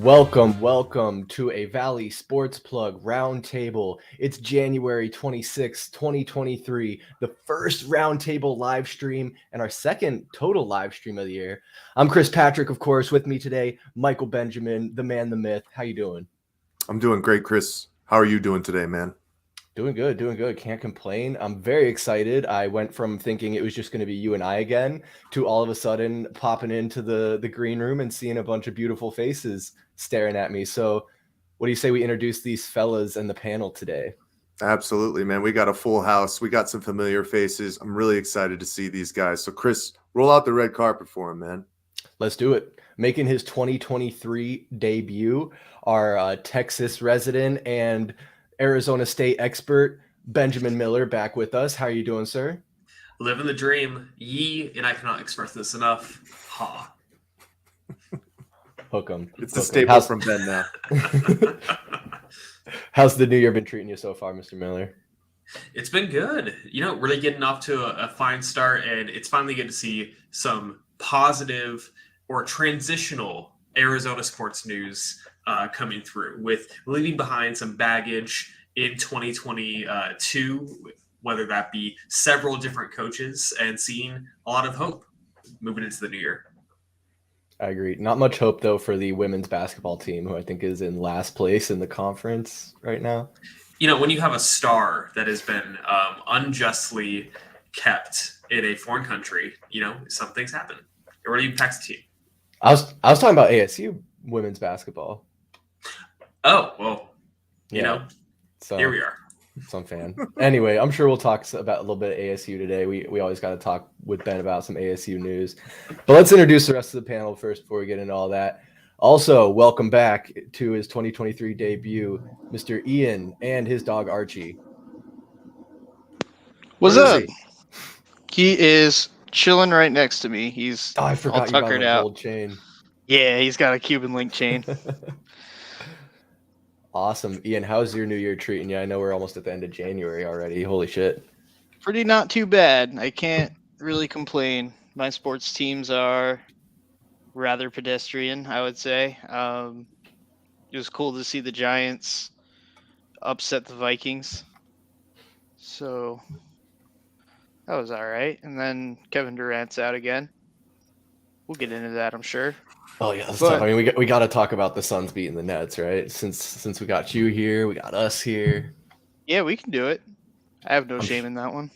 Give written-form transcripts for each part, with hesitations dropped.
Welcome to a Valley Sports Plug Roundtable. It's January 26th, 2023, the first Roundtable live stream and our second total live stream of the year. I'm Chris Patrick, of course, with me today, Michael Benjamin, the man, the myth. How you doing? I'm doing great, Chris. How are you doing today, man? Doing good. Can't complain. I'm very excited. I went from thinking it was just going to be you and I again to all of a sudden popping into the green room and seeing a bunch of beautiful faces staring at me. So what do you say we introduce these fellas and the panel today? Absolutely, man. We got a full house. We got some familiar faces. I'm really excited to see these guys. So, Chris, roll out the red carpet for him, man. Let's do it. Making his 2023 debut, our Texas resident and Arizona State expert, Benjamin Miller, back with us. How are you doing, sir? Living the dream. And I cannot express this enough. Ha. Hook 'em. It's a staple from Ben now. How's the new year been treating you so far, Mr. Miller? It's been good. Really getting off to a fine start, and it's finally good to see some positive or transitional Arizona sports news coming through, with leaving behind some baggage in 2022, whether that be several different coaches, and seeing a lot of hope moving into the new year. I agree. Not much hope, though, for the women's basketball team, who I think is in last place in the conference right now. When you have a star that has been unjustly kept in a foreign country, some things happen. It really impacts the team. I was talking about ASU women's basketball. Oh, well, so here we are. Some fan. Anyway, I'm sure we'll talk about a little bit of ASU today. We always got to talk with Ben about some ASU news. But let's introduce the rest of the panel first before we get into all that. Also, welcome back to his 2023 debut, Mr. Ian and his dog Archie. What's up? He is chilling right next to me. He's I forgot all tuckered out. Gold chain. Yeah, he's got a Cuban link chain. Awesome. Ian, how's your new year treating you? I know we're almost at the end of January already. Holy shit. Pretty not too bad. I can't really complain. My sports teams are rather pedestrian, I would say. It was cool to see the Giants upset the Vikings. So that was all right. And then Kevin Durant's out again. We'll get into that, I'm sure. Oh yeah, I mean, we got to talk about the Suns beating the Nets, right? Since we got you here, we got us here. Yeah, we can do it. I have no shame in that one.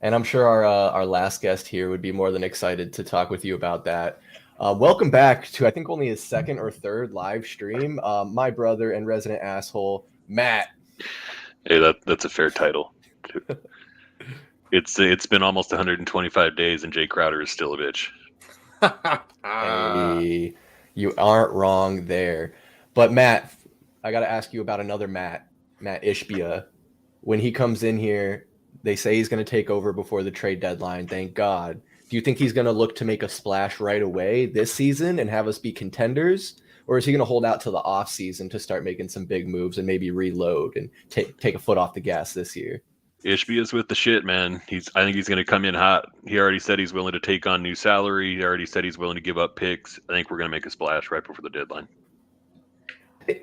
And I'm sure our last guest here would be more than excited to talk with you about that. Welcome back to, I think, only his second or third live stream. My brother and resident asshole, Matt. Hey, that's a fair title. It's been almost 125 days, and Jay Crowder is still a bitch. Hey, you aren't wrong there. But Matt, I got to ask you about another Matt Ishbia. When he comes in here, they say he's going to take over before the trade deadline. Thank God. Do you think he's going to look to make a splash right away this season and have us be contenders? Or is he going to hold out till the off season to start making some big moves and maybe reload and take a foot off the gas this year? Ishbia is with the shit, man. I think he's going to come in hot. He already said he's willing to take on new salary. He already said he's willing to give up picks. I think we're going to make a splash right before the deadline.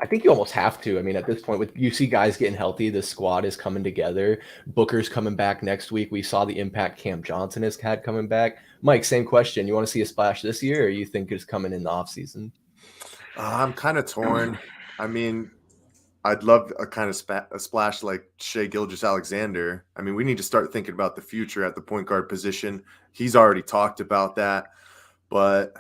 I think you almost have to. I mean, at this point, with you see guys getting healthy, the squad is coming together. Booker's coming back next week. We saw the impact Cam Johnson has had coming back. Mike, same question. You want to see a splash this year, or you think it's coming in the offseason? I'm kind of torn. I mean, I'd love a kind of a splash like Shai Gilgeous-Alexander. I mean, we need to start thinking about the future at the point guard position. He's already talked about that, but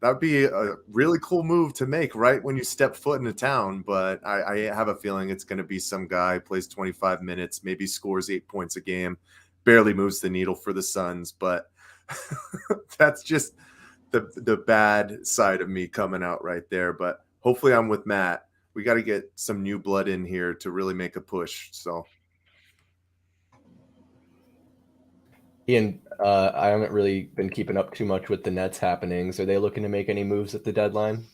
that would be a really cool move to make right when you step foot into town. But I have a feeling it's going to be some guy who plays 25 minutes, maybe scores 8 points a game, barely moves the needle for the Suns. But that's just the bad side of me coming out right there. But hopefully I'm with Matt. We got to get some new blood in here to really make a push. So, Ian, I haven't really been keeping up too much with the Nets happenings. Are they looking to make any moves at the deadline?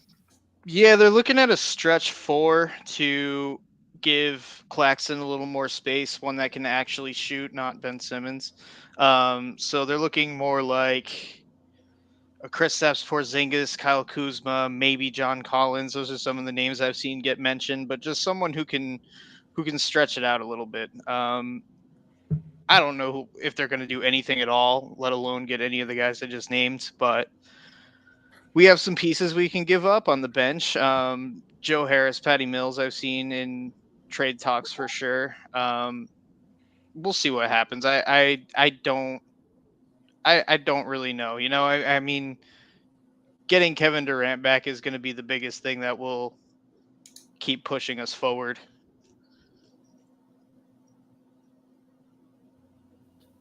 Yeah, they're looking at a stretch 4 to give Claxton a little more space, one that can actually shoot, not Ben Simmons. So they're looking more like Kristaps Porzingis, Kyle Kuzma, maybe John Collins. Those are some of the names I've seen get mentioned, but just someone who can stretch it out a little bit. I don't know if they're going to do anything at all, let alone get any of the guys I just named, but we have some pieces we can give up on the bench. Joe Harris, Patty Mills, I've seen in trade talks for sure. We'll see what happens. I don't really know. I mean, getting Kevin Durant back is going to be the biggest thing that will keep pushing us forward.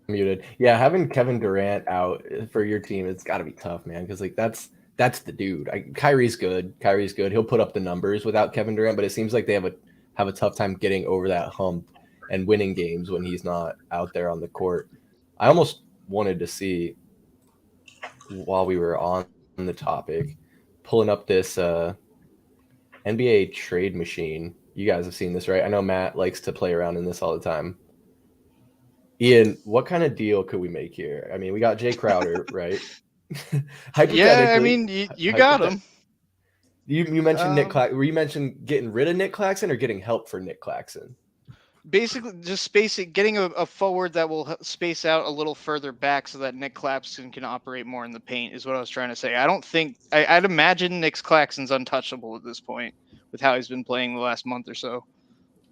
Muted. Yeah, having Kevin Durant out for your team, it's got to be tough, man. Because like that's the dude. Kyrie's good. Kyrie's good. He'll put up the numbers without Kevin Durant, but it seems like they have a tough time getting over that hump and winning games when he's not out there on the court. I almost wanted to see, while we were on the topic, pulling up this NBA trade machine. You guys have seen this, right? I know Matt likes to play around in this all the time. Ian, what kind of deal could we make here? I mean, we got Jay Crowder, right? Yeah, I mean, you got him. You mentioned Nick Claxton. Were you mentioned getting rid of Nick Claxton or getting help for Nick Claxton? Basically, just getting a forward that will space out a little further back so that Nick Claxton can operate more in the paint is what I was trying to say. I don't think I'd imagine Nick Claxton's untouchable at this point with how he's been playing the last month or so.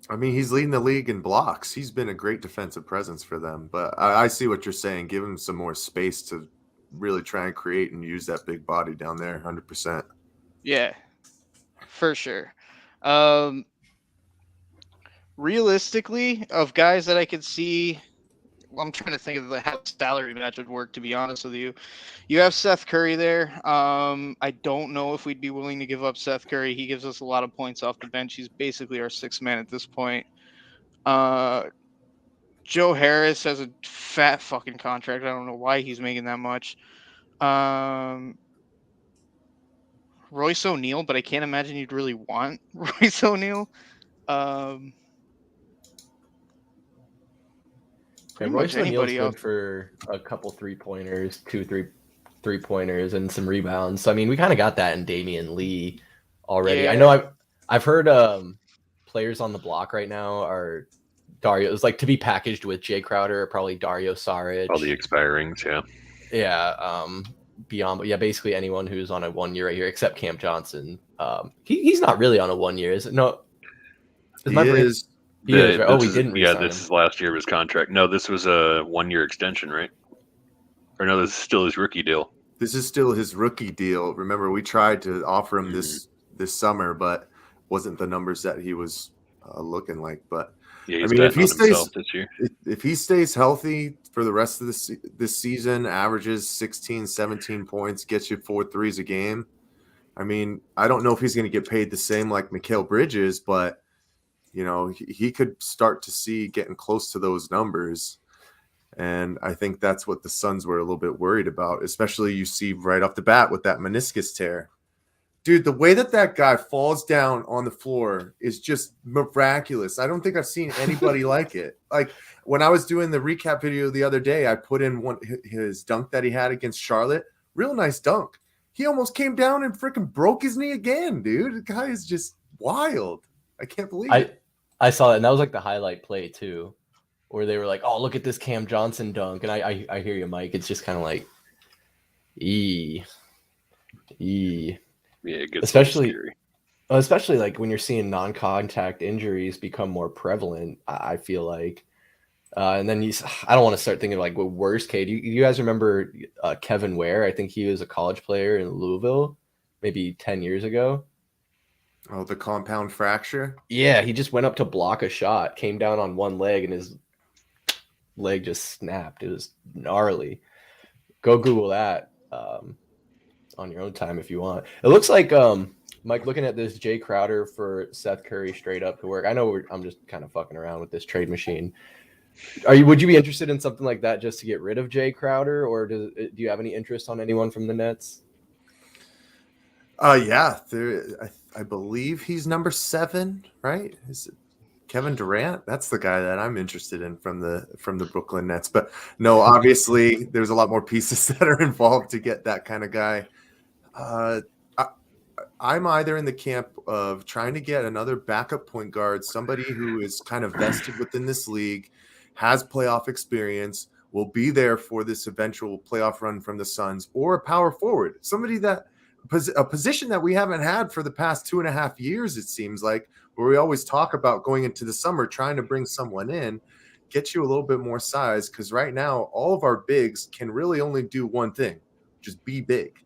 I mean, he's leading the league in blocks. He's been a great defensive presence for them. But I see what you're saying. Give him some more space to really try and create and use that big body down there, 100%. Yeah, for sure. Realistically, of guys that I could see, I'm trying to think of how the salary match would work, to be honest with you. You have Seth Curry there. I don't know if we'd be willing to give up Seth Curry. He gives us a lot of points off the bench. He's basically our sixth man at this point. Joe Harris has a fat fucking contract. I don't know why he's making that much. Royce O'Neal, but I can't imagine you'd really want Royce O'Neal. Royce O'Neal's good for a couple 3-pointers, 2 3-pointers, and some rebounds. So I mean, we kind of got that in Damian Lee already. Yeah. I know I've heard players on the block right now are Dario's like to be packaged with Jay Crowder, probably Dario Saric. All the expirings, yeah. Yeah, beyond, yeah, basically anyone who's on a 1 year right here, except Cam Johnson. He's not really on a 1 year, is it? No, he is. He is, right? We didn't. Yeah, this is last year of his contract. No, this was a 1 year extension, right? Or no, this is still his rookie deal. This is still his rookie deal. Remember, we tried to offer him this summer, but wasn't the numbers that he was looking like. But yeah, I mean, if he stays healthy for the rest of this season, averages 16, 17 points, gets you 4 threes a game. I mean, I don't know if he's going to get paid the same like Mikal Bridges, but you know, he could start to see getting close to those numbers. And I think that's what the Suns were a little bit worried about, especially you see right off the bat with that meniscus tear. Dude, the way that guy falls down on the floor is just miraculous. I don't think I've seen anybody like it. Like when I was doing the recap video the other day, I put in his dunk that he had against Charlotte. Real nice dunk. He almost came down and freaking broke his knee again, dude. The guy is just wild. I can't believe it. I saw that, and that was like the highlight play too, where they were like, "Oh, look at this Cam Johnson dunk," and I hear you, Mike. It's just kind of like, Yeah, it gets especially like when you're seeing non-contact injuries become more prevalent. I feel like, and then I don't want to start thinking like worst case. You guys remember Kevin Ware? I think he was a college player in Louisville, maybe 10 years ago. Oh, the compound fracture? Yeah, he just went up to block a shot, came down on one leg, and his leg just snapped. It was gnarly. Go Google that on your own time if you want. It looks like, Mike, looking at this Jay Crowder for Seth Curry straight up to work. I know I'm just kind of fucking around with this trade machine. Would you be interested in something like that just to get rid of Jay Crowder, or do you have any interest on anyone from the Nets? Yeah, I believe he's number 7, right? Kevin Durant, that's the guy that I'm interested in from the Brooklyn Nets. But no, obviously there's a lot more pieces that are involved to get that kind of guy. I'm either in the camp of trying to get another backup point guard, somebody who is kind of vested within this league, has playoff experience, will be there for this eventual playoff run from the Suns, or a power forward, somebody that a position that we haven't had for the past 2.5 years, it seems like, where we always talk about going into the summer, trying to bring someone in, get you a little bit more size. Because right now, all of our bigs can really only do one thing, just be big.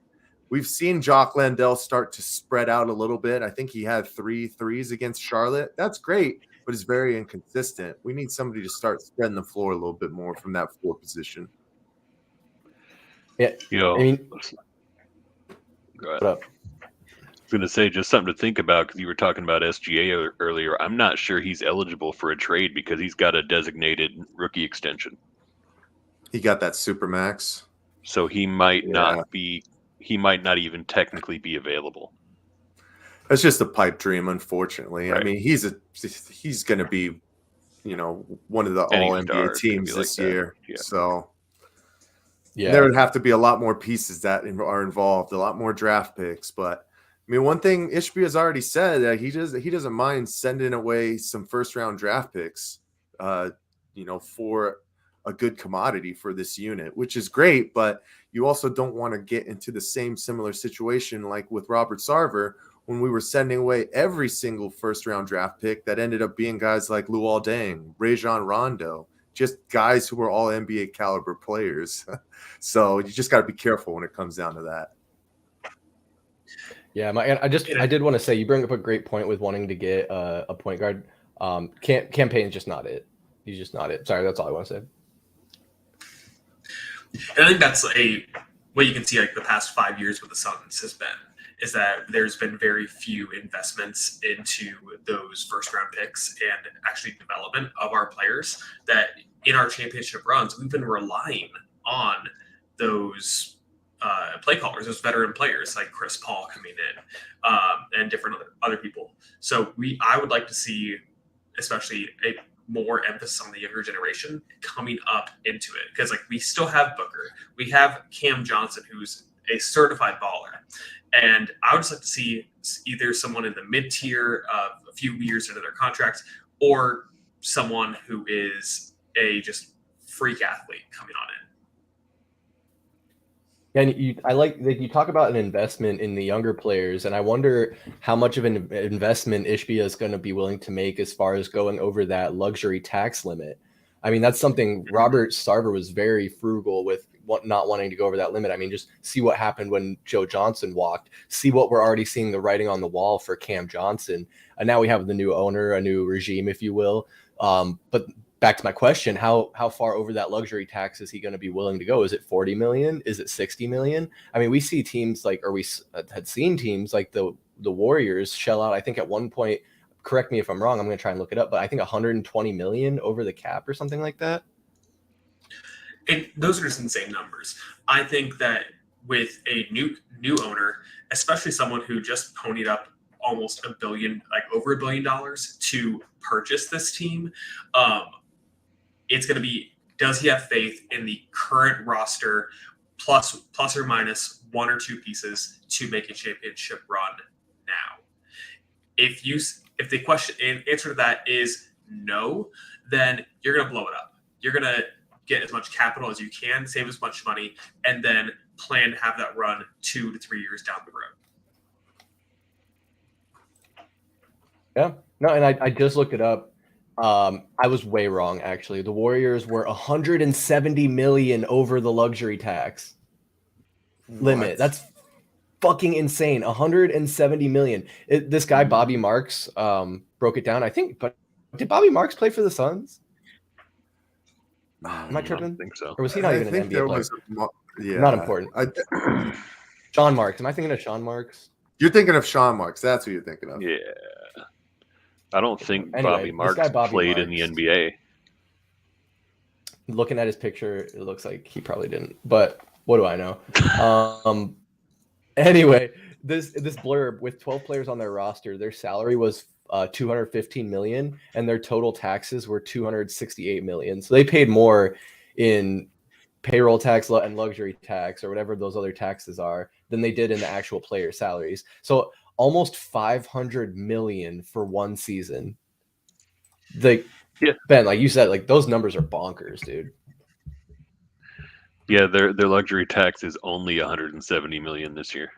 We've seen Jock Landale start to spread out a little bit. I think he had 3 threes against Charlotte. That's great, but it's very inconsistent. We need somebody to start spreading the floor a little bit more from that 4 position. Yeah, I mean, go ahead. I was going to say just something to think about, because you were talking about SGA earlier. I'm not sure he's eligible for a trade because he's got a designated rookie extension. He got that Supermax. So he might not be. He might not even technically be available. That's just a pipe dream, unfortunately. Right. I mean, he's going to be, one of the All-NBA teams this year. Yeah. So there would have to be a lot more pieces that are involved, a lot more draft picks. But I mean, one thing Ishbia has already said that he doesn't mind sending away some first-round draft picks, for a good commodity for this unit, which is great. But you also don't want to get into the similar situation like with Robert Sarver, when we were sending away every single first-round draft pick that ended up being guys like Luol Deng, Rajon Rondo, just guys who were all NBA caliber players. So you just got to be careful when it comes down to that. Yeah, I did want to say, you bring up a great point with wanting to get a point guard. Campaign's just not it. He's just not it. Sorry, that's all I want to say. And I think that's what you can see like the past 5 years with the Suns has been, is that there's been very few investments into those first round picks and actually development of our players, that in our championship runs, we've been relying on those play callers, those veteran players like Chris Paul coming in and different other people. So I would like to see, especially more emphasis on the younger generation coming up into it, because like we still have Booker, we have Cam Johnson, who's a certified baller, and I would just like to see either someone in the mid-tier of a few years into their contracts, or someone who is a just freak athlete coming on in. And I like that you talk about an investment in the younger players, and I wonder how much of an investment Ishbia is going to be willing to make as far as going over that luxury tax limit. I mean, that's something Robert Sarver was very frugal with, not wanting to go over that limit. I mean, just see what happened when Joe Johnson walked. See what we're already seeing the writing on the wall for Cam Johnson. And now we have the new owner, a new regime, if you will. But back to my question, how far over that luxury tax is he going to be willing to go? Is it 40 million? Is it 60 million? I mean, we see teams like, or we had seen teams like the Warriors shell out, I think at one point, correct me if I'm wrong, I'm going to try and look it up, but I think 120 million over the cap or something like that. And those are just insane numbers. I think that with a new owner, especially someone who just ponied up almost $1 billion, like over $1 billion to purchase this team, it's going to be, does he have faith in the current roster plus or minus 1 or 2 pieces to make a championship run now? If the answer to that is no, then you're going to blow it up. You're going to get as much capital as you can, save as much money, and then plan to have that run 2 to 3 years down the road. Yeah, no, and I just looked it up. I was way wrong, actually. The Warriors were 170 million over the luxury tax limit. That's fucking insane. 170 million. This guy, Bobby Marks, broke it down, I think. But did Bobby Marks play for the Suns? Am I tripping? I don't think so. Or was he not even an NBA player? Not important. Sean Marks. Am I thinking of Sean Marks? You're thinking of Sean Marks. That's who you're thinking of. Yeah. I don't think Bobby Marks played in the NBA. Looking at his picture, it looks like he probably didn't. But what do I know? Anyway, this blurb with 12 players on their roster, their salary was $215 million, and their total taxes were $268 million. So they paid more in payroll tax and luxury tax or whatever those other taxes are than they did in the actual player salaries. So almost $500 million for one season. Ben, like you said, like those numbers are bonkers, dude. Yeah, their luxury tax is only 170 million this year.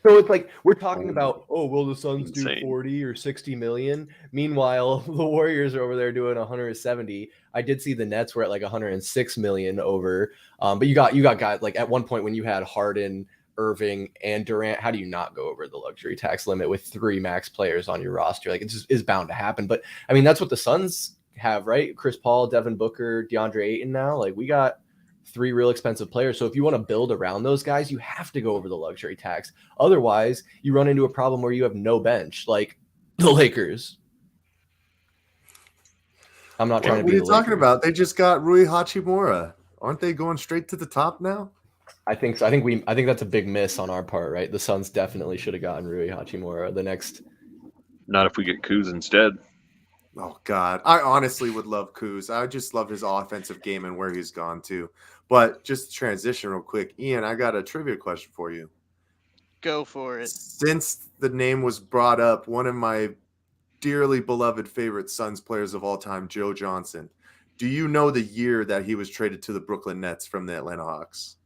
So it's like we're talking about, oh, will the Suns do Insane. 40 or 60 million? Meanwhile, the Warriors are over there doing 170. I did see the Nets were at like 106 million over. But you got guys like at one point when you had Harden, Irving, and Durant, how do you not go over the luxury tax limit with 3 max players on your roster? Like it just is bound to happen. But I mean, that's what the Suns have, right? Chris Paul, Devin Booker, DeAndre Ayton now. Like we got 3 real expensive players. So if you want to build around those guys, you have to go over the luxury tax. Otherwise, you run into a problem where you have no bench, like the Lakers. I'm not trying to be. What are you talking about? They just got Rui Hachimura. Aren't they going straight to the top now? I think so. I think that's a big miss on our part, right? The Suns definitely should have gotten Rui Hachimura. The next. Not if we get Kuz instead. Oh God, I honestly would love Kuz. I just love his offensive game and where he's gone to. But just to transition real quick, Ian, I got a trivia question for you. Go for it. Since the name was brought up, one of my dearly beloved favorite Suns players of all time, Joe Johnson. Do you know the year that he was traded to the Brooklyn Nets from the Atlanta Hawks?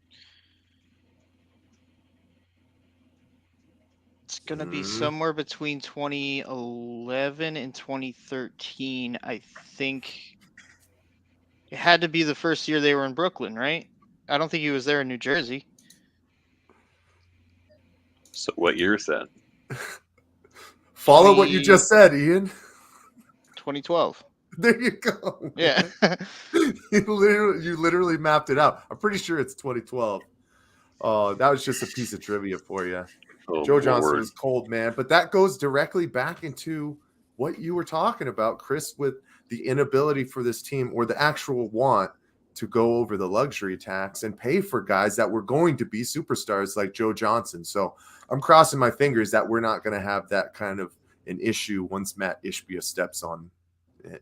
It's going to be somewhere between 2011 and 2013. I think it had to be the first year they were in Brooklyn, right? I don't think he was there in New Jersey. So what year is that? Follow what you just said, Ian. 2012. There you go. Yeah. You literally mapped it out. I'm pretty sure it's 2012. Oh, that was just a piece of trivia for you. Oh, Joe Johnson Lord. was cold, man. But that goes directly back into what you were talking about, Chris, with the inability for this team or the actual want to go over the luxury tax and pay for guys that were going to be superstars like Joe Johnson. So I'm crossing my fingers that we're not going to have that kind of an issue once Matt Ishbia steps on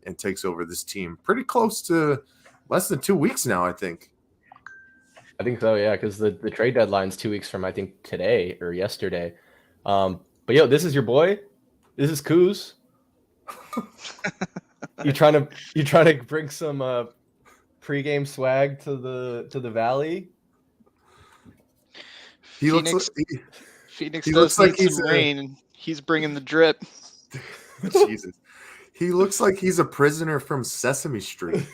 and takes over this team. Pretty close to less than 2 weeks now, I think. I think so, yeah, because the trade deadline's 2 weeks from I think today or yesterday. But yo, this is your boy. This is Kuz. You trying to bring some pregame swag to the Valley? Phoenix he does looks like need some rain, and he's bringing the drip. Jesus. He looks like he's a prisoner from Sesame Street.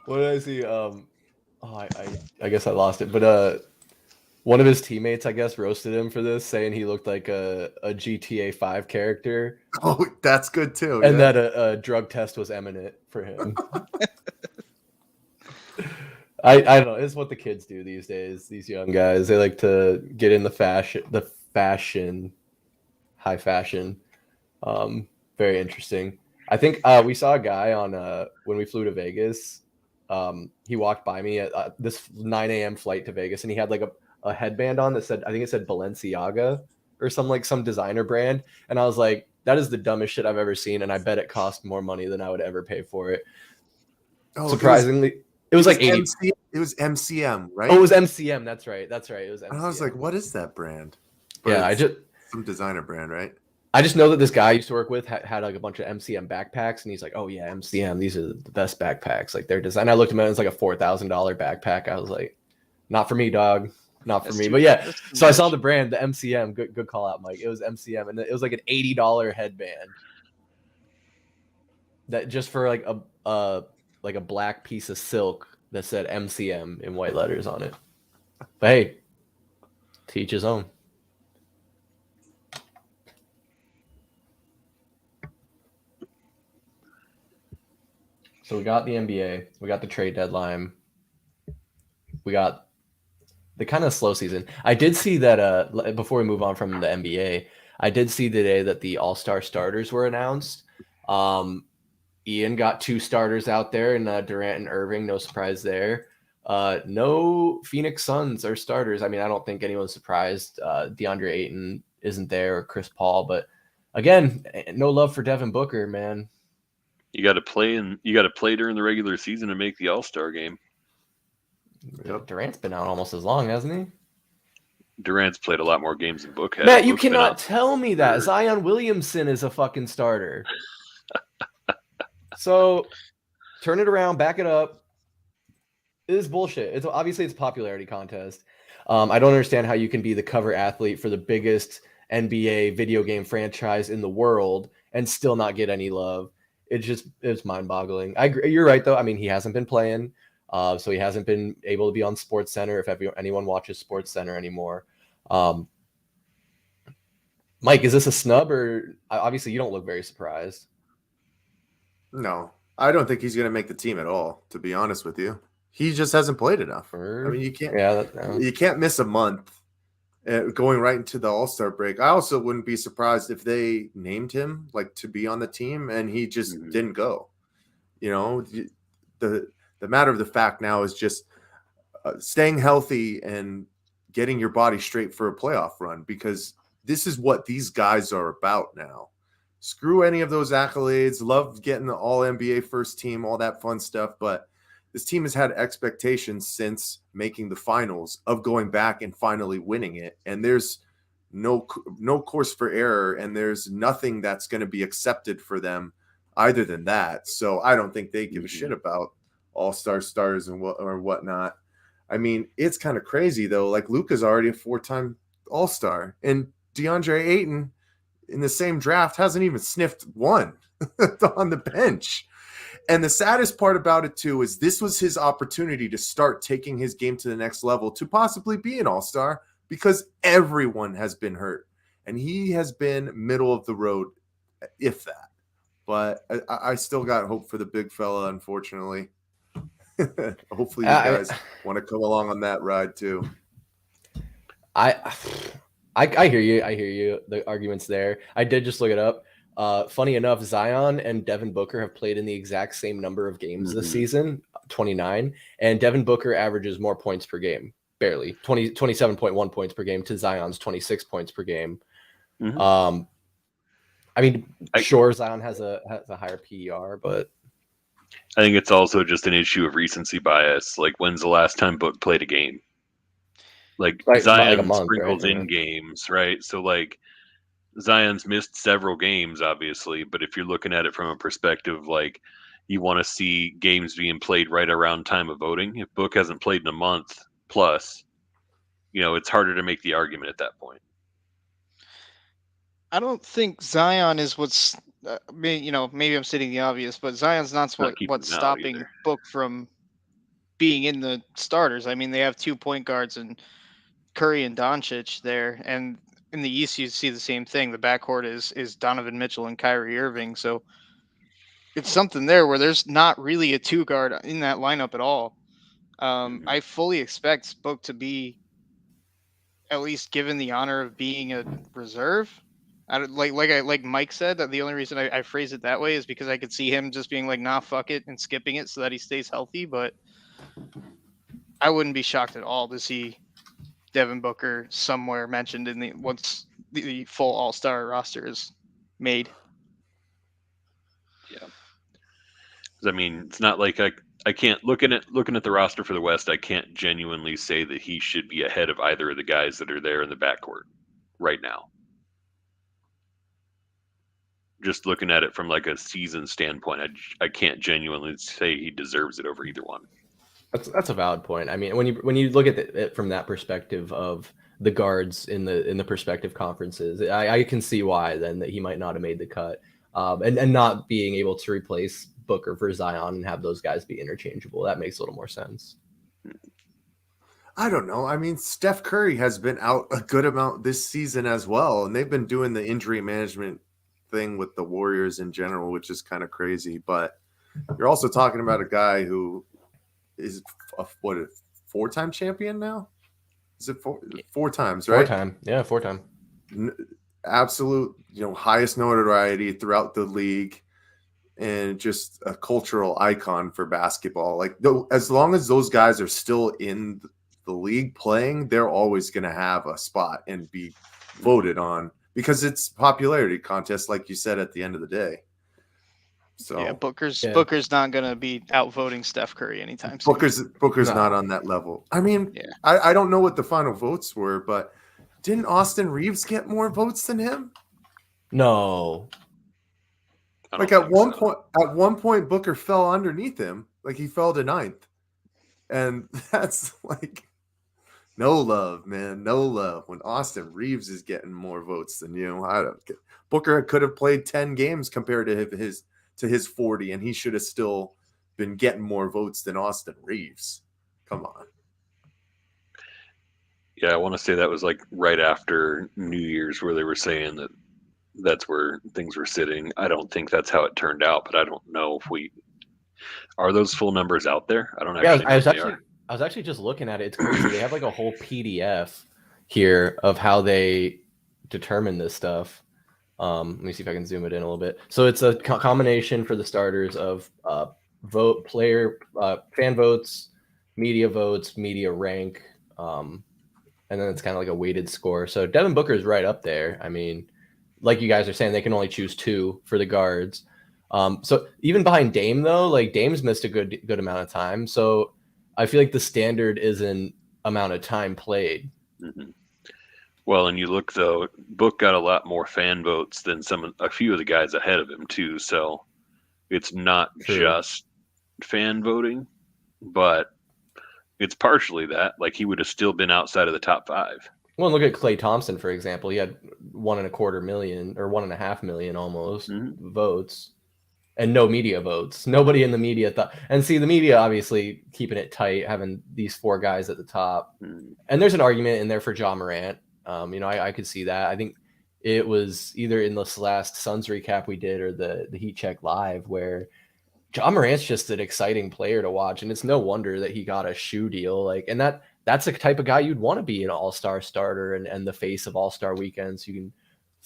What did I see? I guess I lost it. But one of his teammates, I guess, roasted him for this, saying he looked like a GTA 5 character. Oh, that's good too. And that a drug test was imminent for him. I don't know. It's what the kids do these days. These young guys, they like to get in the high fashion. Very interesting. I think we saw a guy on when we flew to Vegas. He walked by me at this 9 a.m. flight to Vegas, and he had like a headband on that said, I think it said Balenciaga or some designer brand. And I was like, that is the dumbest shit I've ever seen. And I bet it cost more money than I would ever pay for it. Oh, surprisingly, it was like 80. It was MCM, right? Oh, it was MCM. That's right. It was MCM. And I was like, what is that brand? But yeah, some designer brand, right? I just know that this guy I used to work with had like a bunch of MCM backpacks, and he's like, "Oh yeah, MCM, these are the best backpacks." Like their design. I looked at him, and it was like a $4,000 backpack. I was like, "Not for me, dog. Not for me." But yeah, so I saw the brand, the MCM. Good call out, Mike. It was MCM, and it was like an $80 headband. That just for like a black piece of silk that said MCM in white letters on it. But hey, to each his own. So we got the NBA, we got the trade deadline, we got the kind of slow season. I did see that before we move on from the NBA, I did see today that the All-Star starters were announced. Ian got 2 starters out there, and Durant and Irving, no surprise there. No Phoenix Suns are starters. I mean, I don't think anyone's surprised. DeAndre Ayton isn't there, or Chris Paul, but again, no love for Devin Booker, man. You got to play during the regular season and make the All-Star game. Yep. Durant's been out almost as long, hasn't he? Durant's played a lot more games than Book has. Matt, you Book's been cannot out tell me that. for- Zion Williamson is a fucking starter. So turn it around, back it up. It is bullshit. It's obviously it's a popularity contest. I don't understand how you can be the cover athlete for the biggest NBA video game franchise in the world and still not get any love. It's mind-boggling. I agree. You're right though. I mean, he hasn't been playing, so he hasn't been able to be on SportsCenter if anyone watches SportsCenter anymore. Mike, is this a snub or obviously you don't look very surprised? No, I don't think he's going to make the team at all, to be honest with you. He just hasn't played enough. I mean, you can't miss a month going right into the All-Star break. I also wouldn't be surprised if they named him like to be on the team and he just didn't go. You know, the matter of the fact now is just staying healthy and getting your body straight for a playoff run, because this is what these guys are about now. Screw any of those accolades. Love getting the All-NBA first team, all that fun stuff, but this team has had expectations since making the finals of going back and finally winning it. And there's no course for error, and there's nothing that's going to be accepted for them either than that. So I don't think they give a shit about all-star stars and whatnot. I mean, it's kind of crazy though. Like Luka's already a 4-time all-star, and DeAndre Ayton in the same draft hasn't even sniffed one on the bench. And the saddest part about it, too, is this was his opportunity to start taking his game to the next level, to possibly be an all-star, because everyone has been hurt. And he has been middle of the road, if that. But I still got hope for the big fella, unfortunately. Hopefully you guys want to come along on that ride, too. I hear you. I hear you. The argument's there. I did just look it up. Funny enough, Zion and Devin Booker have played in the exact same number of games this season, 29, and Devin Booker averages more points per game, barely 27.1 points per game to Zion's 26 points per game. I mean, sure, Zion has a higher PER, but I think it's also just an issue of recency bias. Like, when's the last time Book played a game? Like Zion sprinkles in games, right? So like Zion's missed several games, obviously, but if you're looking at it from a perspective like you want to see games being played right around time of voting, if Book hasn't played in a month plus, you know, it's harder to make the argument at that point. I don't think Zion is what's, maybe I'm stating the obvious, but Zion's not what's stopping Book from being in the starters. I mean, they have 2 point guards and Curry and Doncic there, and in the East you see the same thing. The backcourt is Donovan Mitchell and Kyrie Irving, so it's something there where there's not really a 2 guard in that lineup at all. I fully expect Book to be at least given the honor of being a reserve. Like Mike said, that the only reason I phrase it that way is because I could see him just being like, nah, fuck it, and skipping it so that he stays healthy. But I wouldn't be shocked at all to see Devin Booker somewhere mentioned in once the full all-star roster is made. Yeah, I mean, it's not like I can't looking at the roster for the West. I can't genuinely say that he should be ahead of either of the guys that are there in the backcourt right now. Just looking at it from like a season standpoint, I can't genuinely say he deserves it over either one. That's a valid point. I mean, when you look at it from that perspective of the guards in the prospective conferences, I can see why then that he might not have made the cut, and not being able to replace Booker for Zion and have those guys be interchangeable. That makes a little more sense. I don't know. I mean, Steph Curry has been out a good amount this season as well, and they've been doing the injury management thing with the Warriors in general, which is kind of crazy. But you're also talking about a guy who is a 4-time champion now? Is it 4 times, right? 4-time. Yeah, 4-time. Absolute, highest notoriety throughout the league, and just a cultural icon for basketball. Like, as long as those guys are still in the league playing, they're always going to have a spot and be voted on because it's popularity contest, like you said at the end of the day. So Yeah, Booker's Yeah. Booker's not gonna be outvoting Steph Curry anytime soon. Booker's No. not on that level. I mean, Yeah. I don't know what the final votes were, but didn't Austin Reeves get more votes than him? No. I Like don't at think so. one point, Booker fell underneath him. Like he fell to 9th. And that's like no love, man. No love. When Austin Reeves is getting more votes than you, I don't get. Booker could have played 10 games compared to his 40, and he should have still been getting more votes than Austin Reeves. Come on. Yeah, I want to say that was like right after New Year's where they were saying that that's where things were sitting. I don't think that's how it turned out, but I don't know if we are those full numbers out there. I don't Yeah, actually know if they are. I was actually just looking at it. It's crazy. They have like a whole PDF here of how they determine this stuff. Let me see if I can zoom it in a little bit. So it's a combination for the starters of fan votes, media rank, and then it's kind of like a weighted score. So Devin Booker is right up there. I mean, like you guys are saying, they can only choose 2 for the guards. So even behind Dame though, like Dame's missed a good amount of time. So I feel like the standard isn't amount of time played. Mm-hmm. Well, and you look though, Book got a lot more fan votes than a few of the guys ahead of him too. So it's not True. just fan voting, but it's partially that. Like he would have still been outside of the top 5. Well, look at Klay Thompson, for example. He had 1.25 million or 1.5 million almost votes, and no media votes. Nobody in the media thought. And see, the media obviously keeping it tight, having these 4 guys at the top. And there's an argument in there for Ja Morant. I could see that. I think it was either in this last Suns recap we did or the Heat Check Live where Ja Morant's just an exciting player to watch, and it's no wonder that he got a shoe deal. Like, and that's the type of guy you'd want to be an all-star starter and the face of all-star weekends. You can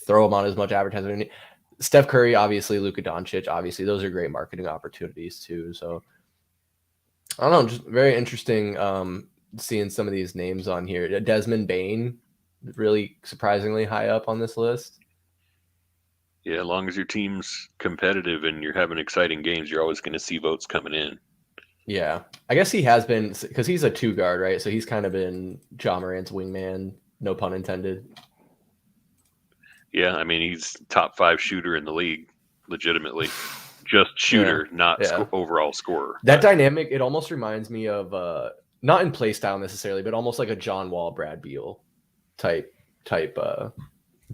throw him on as much advertising. Steph Curry, obviously, Luka Doncic, obviously, those are great marketing opportunities too. So I don't know, just very interesting seeing some of these names on here. Desmond Bane, really surprisingly high up on this list. Yeah, as long as your team's competitive and you're having exciting games, you're always going to see votes coming in. Yeah, I guess he has been, because he's a 2 guard, right? So he's kind of been Ja Morant's wingman, no pun intended. Yeah, I mean, he's top 5 shooter in the league, legitimately. Just shooter, not overall scorer. That dynamic, it almost reminds me of, not in play style necessarily, but almost like a John Wall, Brad Beal type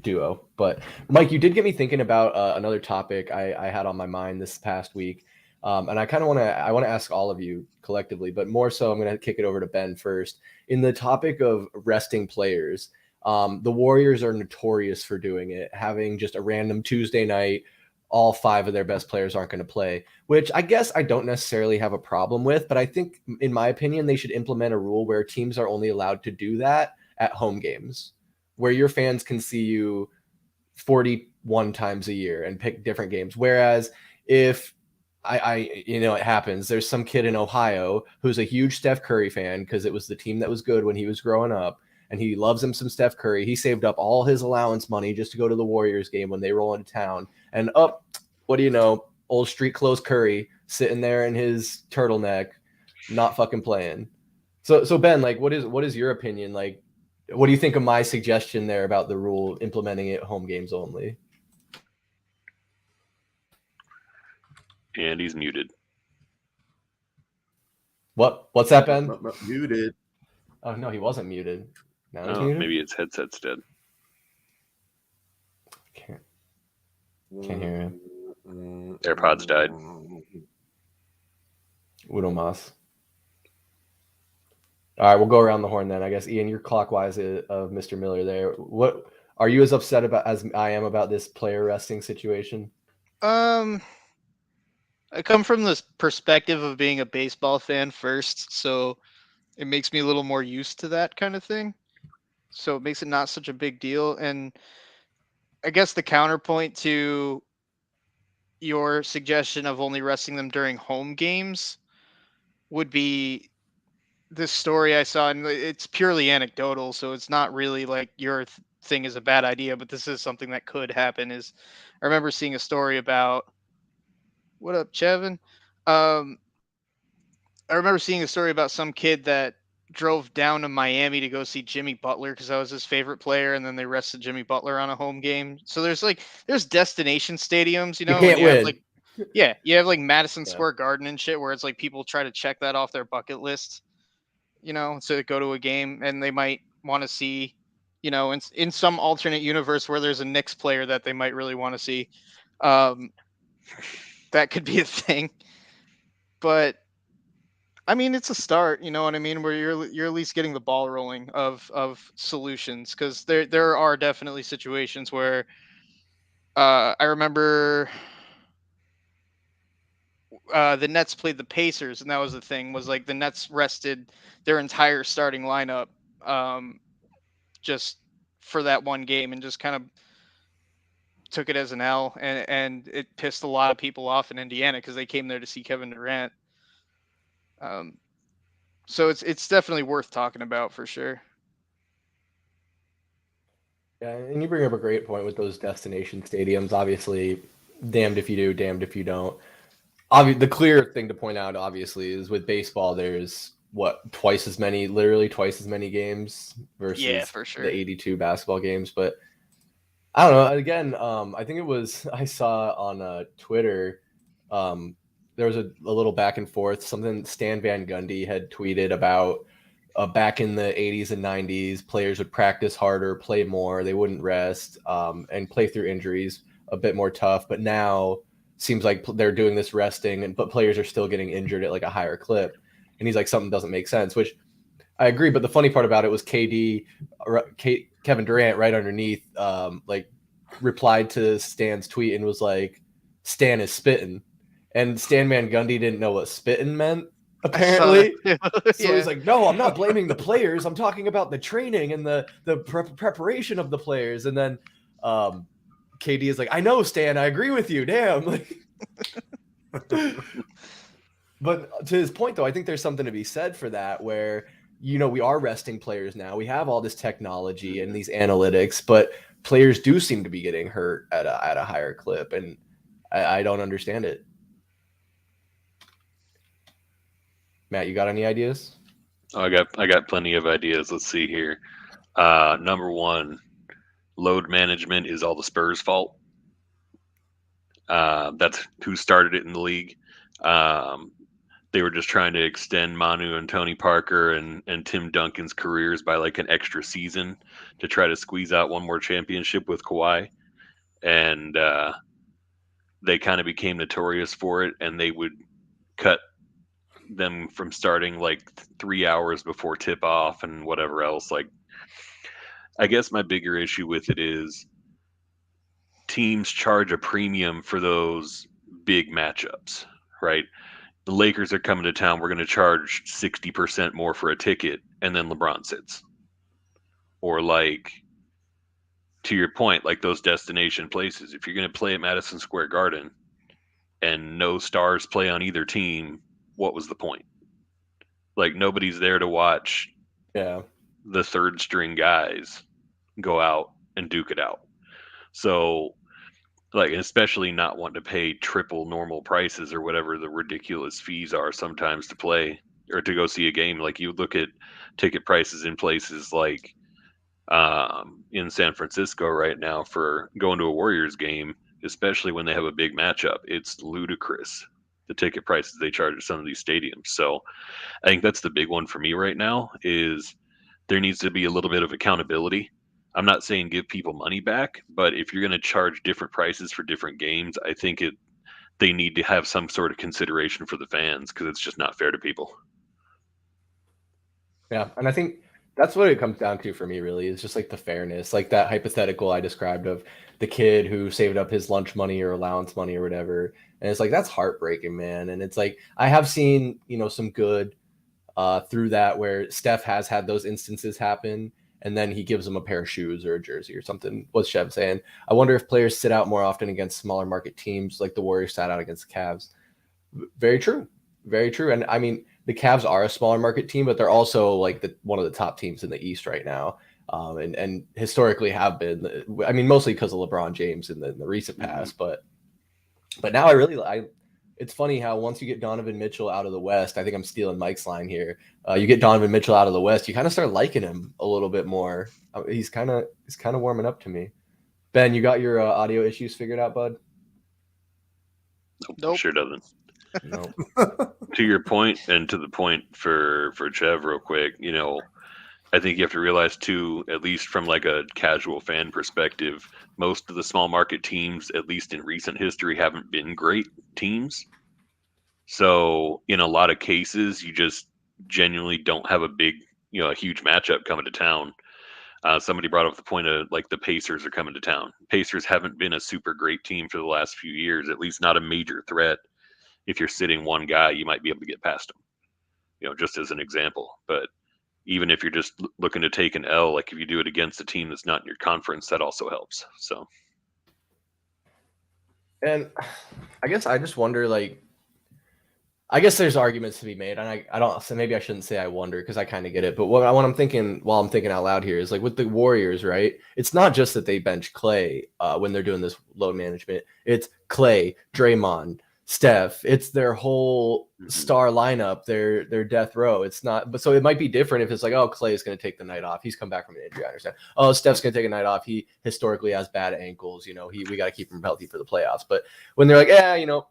duo. But Mike, you did get me thinking about another topic I had on my mind this past week. And I kind of want to ask all of you collectively, but more so I'm going to kick it over to Ben first. In the topic of resting players, the Warriors are notorious for doing it, having just a random Tuesday night, all 5 of their best players aren't going to play, which I guess I don't necessarily have a problem with, but I think, in my opinion, they should implement a rule where teams are only allowed to do that at home games, where your fans can see you 41 times a year and pick different games. Whereas if it happens, there's some kid in Ohio who's a huge Steph Curry fan because it was the team that was good when he was growing up, and he loves him some Steph Curry. He saved up all his allowance money just to go to the Warriors game when they roll into town. And what do you know? Old street clothes Curry sitting there in his turtleneck, not fucking playing. So Ben, like, what is your opinion? Like, what do you think of my suggestion there about the rule implementing it home games only? And he's muted. What's that, Ben? Muted. Oh no, he wasn't muted. Now he's Oh, muted? maybe his headset's dead. Can't hear him. AirPods died. Udomas. All right, we'll go around the horn then. I guess Ian, you're clockwise of Mr. Miller there. What are you as upset about as I am about this player resting situation? I come from this perspective of being a baseball fan first, so it makes me a little more used to that kind of thing. So it makes it not such a big deal. And I guess the counterpoint to your suggestion of only resting them during home games would be this story I saw, and it's purely anecdotal, so it's not really like your thing is a bad idea, but this is something that could happen. Is I remember seeing a story about what up, Chevin? I remember seeing a story about some kid that drove down to Miami to go see Jimmy Butler because that was his favorite player, and then they rested Jimmy Butler on a home game. So there's destination stadiums, You and can't you have win. you have like Madison Yeah. Square Garden and shit, where it's like people try to check that off their bucket list, to go to a game, and they might want to see, in some alternate universe where there's a Knicks player that they might really want to see. That could be a thing, but I mean, it's a start, you know what I mean, where you're at least getting the ball rolling of solutions, because there are definitely situations where I remember the Nets played the Pacers, and that was the thing, was like the Nets rested their entire starting lineup just for that one game, and just kind of took it as an L, and it pissed a lot of people off in Indiana because they came there to see Kevin Durant. So it's definitely worth talking about for sure. Yeah, and you bring up a great point with those destination stadiums. Obviously, damned if you do, damned if you don't. The clear thing to point out, obviously, is with baseball, there's literally twice as many games versus Yeah, for sure. the 82 basketball games. But I don't know. Again, I think I saw on Twitter, there was a little back and forth. Something Stan Van Gundy had tweeted about back in the 80s and 90s, players would practice harder, play more, they wouldn't rest, and play through injuries a bit more tough. But now seems like they're doing this resting, but players are still getting injured at like a higher clip. And he's like, something doesn't make sense, which I agree. But the funny part about it was Kevin Durant right underneath, replied to Stan's tweet and was like, Stan is spitting. And Stan Van Gundy didn't know what spitting meant, apparently. So he's like, no, I'm not blaming the players. I'm talking about the training and the preparation of the players. And then KD is like, I know, Stan, I agree with you. Damn. But to his point, though, I think there's something to be said for that, where, we are resting players now. We have all this technology and these analytics, but players do seem to be getting hurt at a higher clip. And I don't understand it. Matt, you got any ideas? Oh, I got plenty of ideas. Let's see here. Number one, load management is all the Spurs' fault. That's who started it in the league. They were just trying to extend Manu and Tony Parker and Tim Duncan's careers by like an extra season to try to squeeze out one more championship with Kawhi. And they kind of became notorious for it, and they would cut them from starting like 3 hours before tip off and whatever else. Like, I guess my bigger issue with it is teams charge a premium for those big matchups, right? The Lakers are coming to town. We're going to charge 60% more for a ticket, and then LeBron sits. Or like, to your point, like those destination places, if you're going to play at Madison Square Garden and no stars play on either team, what was the point? Like, nobody's there to watch the third string guys go out and duke it out. So, like, especially not wanting to pay triple normal prices or whatever the ridiculous fees are sometimes to play or to go see a game. Like, you look at ticket prices in places like in San Francisco right now for going to a Warriors game, especially when they have a big matchup. It's ludicrous, the ticket prices they charge at some of these stadiums. So I think that's the big one for me right now, is there needs to be a little bit of accountability. I'm not saying give people money back, but if you're going to charge different prices for different games, I think they need to have some sort of consideration for the fans, because it's just not fair to people. Yeah, and I think that's what it comes down to for me, really, is just like the fairness, like that hypothetical I described of the kid who saved up his lunch money or allowance money or whatever. And it's like, that's heartbreaking, man. And it's like, I have seen, some good through that, where Steph has had those instances happen, and then he gives them a pair of shoes or a jersey or something. What's Chev saying? I wonder if players sit out more often against smaller market teams, like the Warriors sat out against the Cavs. Very true. Very true. And I mean, the Cavs are a smaller market team, but they're also like one of the top teams in the East right now. and historically have been. I mean, mostly because of LeBron James in the recent past, but now it's funny how once you get Donovan Mitchell out of the West, I think I'm stealing Mike's line here. You get Donovan Mitchell out of the West, you kind of start liking him a little bit more. He's kind of warming up to me. Ben, you got your audio issues figured out, bud? Nope. Sure doesn't. No. To your point, and to the point for Chev, real quick, I think you have to realize too, at least from like a casual fan perspective, most of the small market teams, at least in recent history, haven't been great teams. So in a lot of cases, you just genuinely don't have a huge matchup coming to town. Somebody brought up the point of like the Pacers are coming to town. Pacers haven't been a super great team for the last few years, at least not a major threat. If you're sitting one guy, you might be able to get past them, just as an example. But even if you're just looking to take an L, like if you do it against a team that's not in your conference, that also helps. So, and I guess I just wonder, I guess there's arguments to be made, and I don't. So maybe I shouldn't say I wonder because I kind of get it. But what I'm thinking while I'm thinking out loud here is like with the Warriors, right? It's not just that they bench Clay when they're doing this load management. It's Clay, Draymond, Steph. It's their whole star lineup, their death row. It's not, but so it might be different if it's like, oh, Clay is going to take the night off. He's come back from an injury. I understand. Oh, Steph's going to take a night off. He historically has bad ankles. We got to keep him healthy for the playoffs. But when they're like,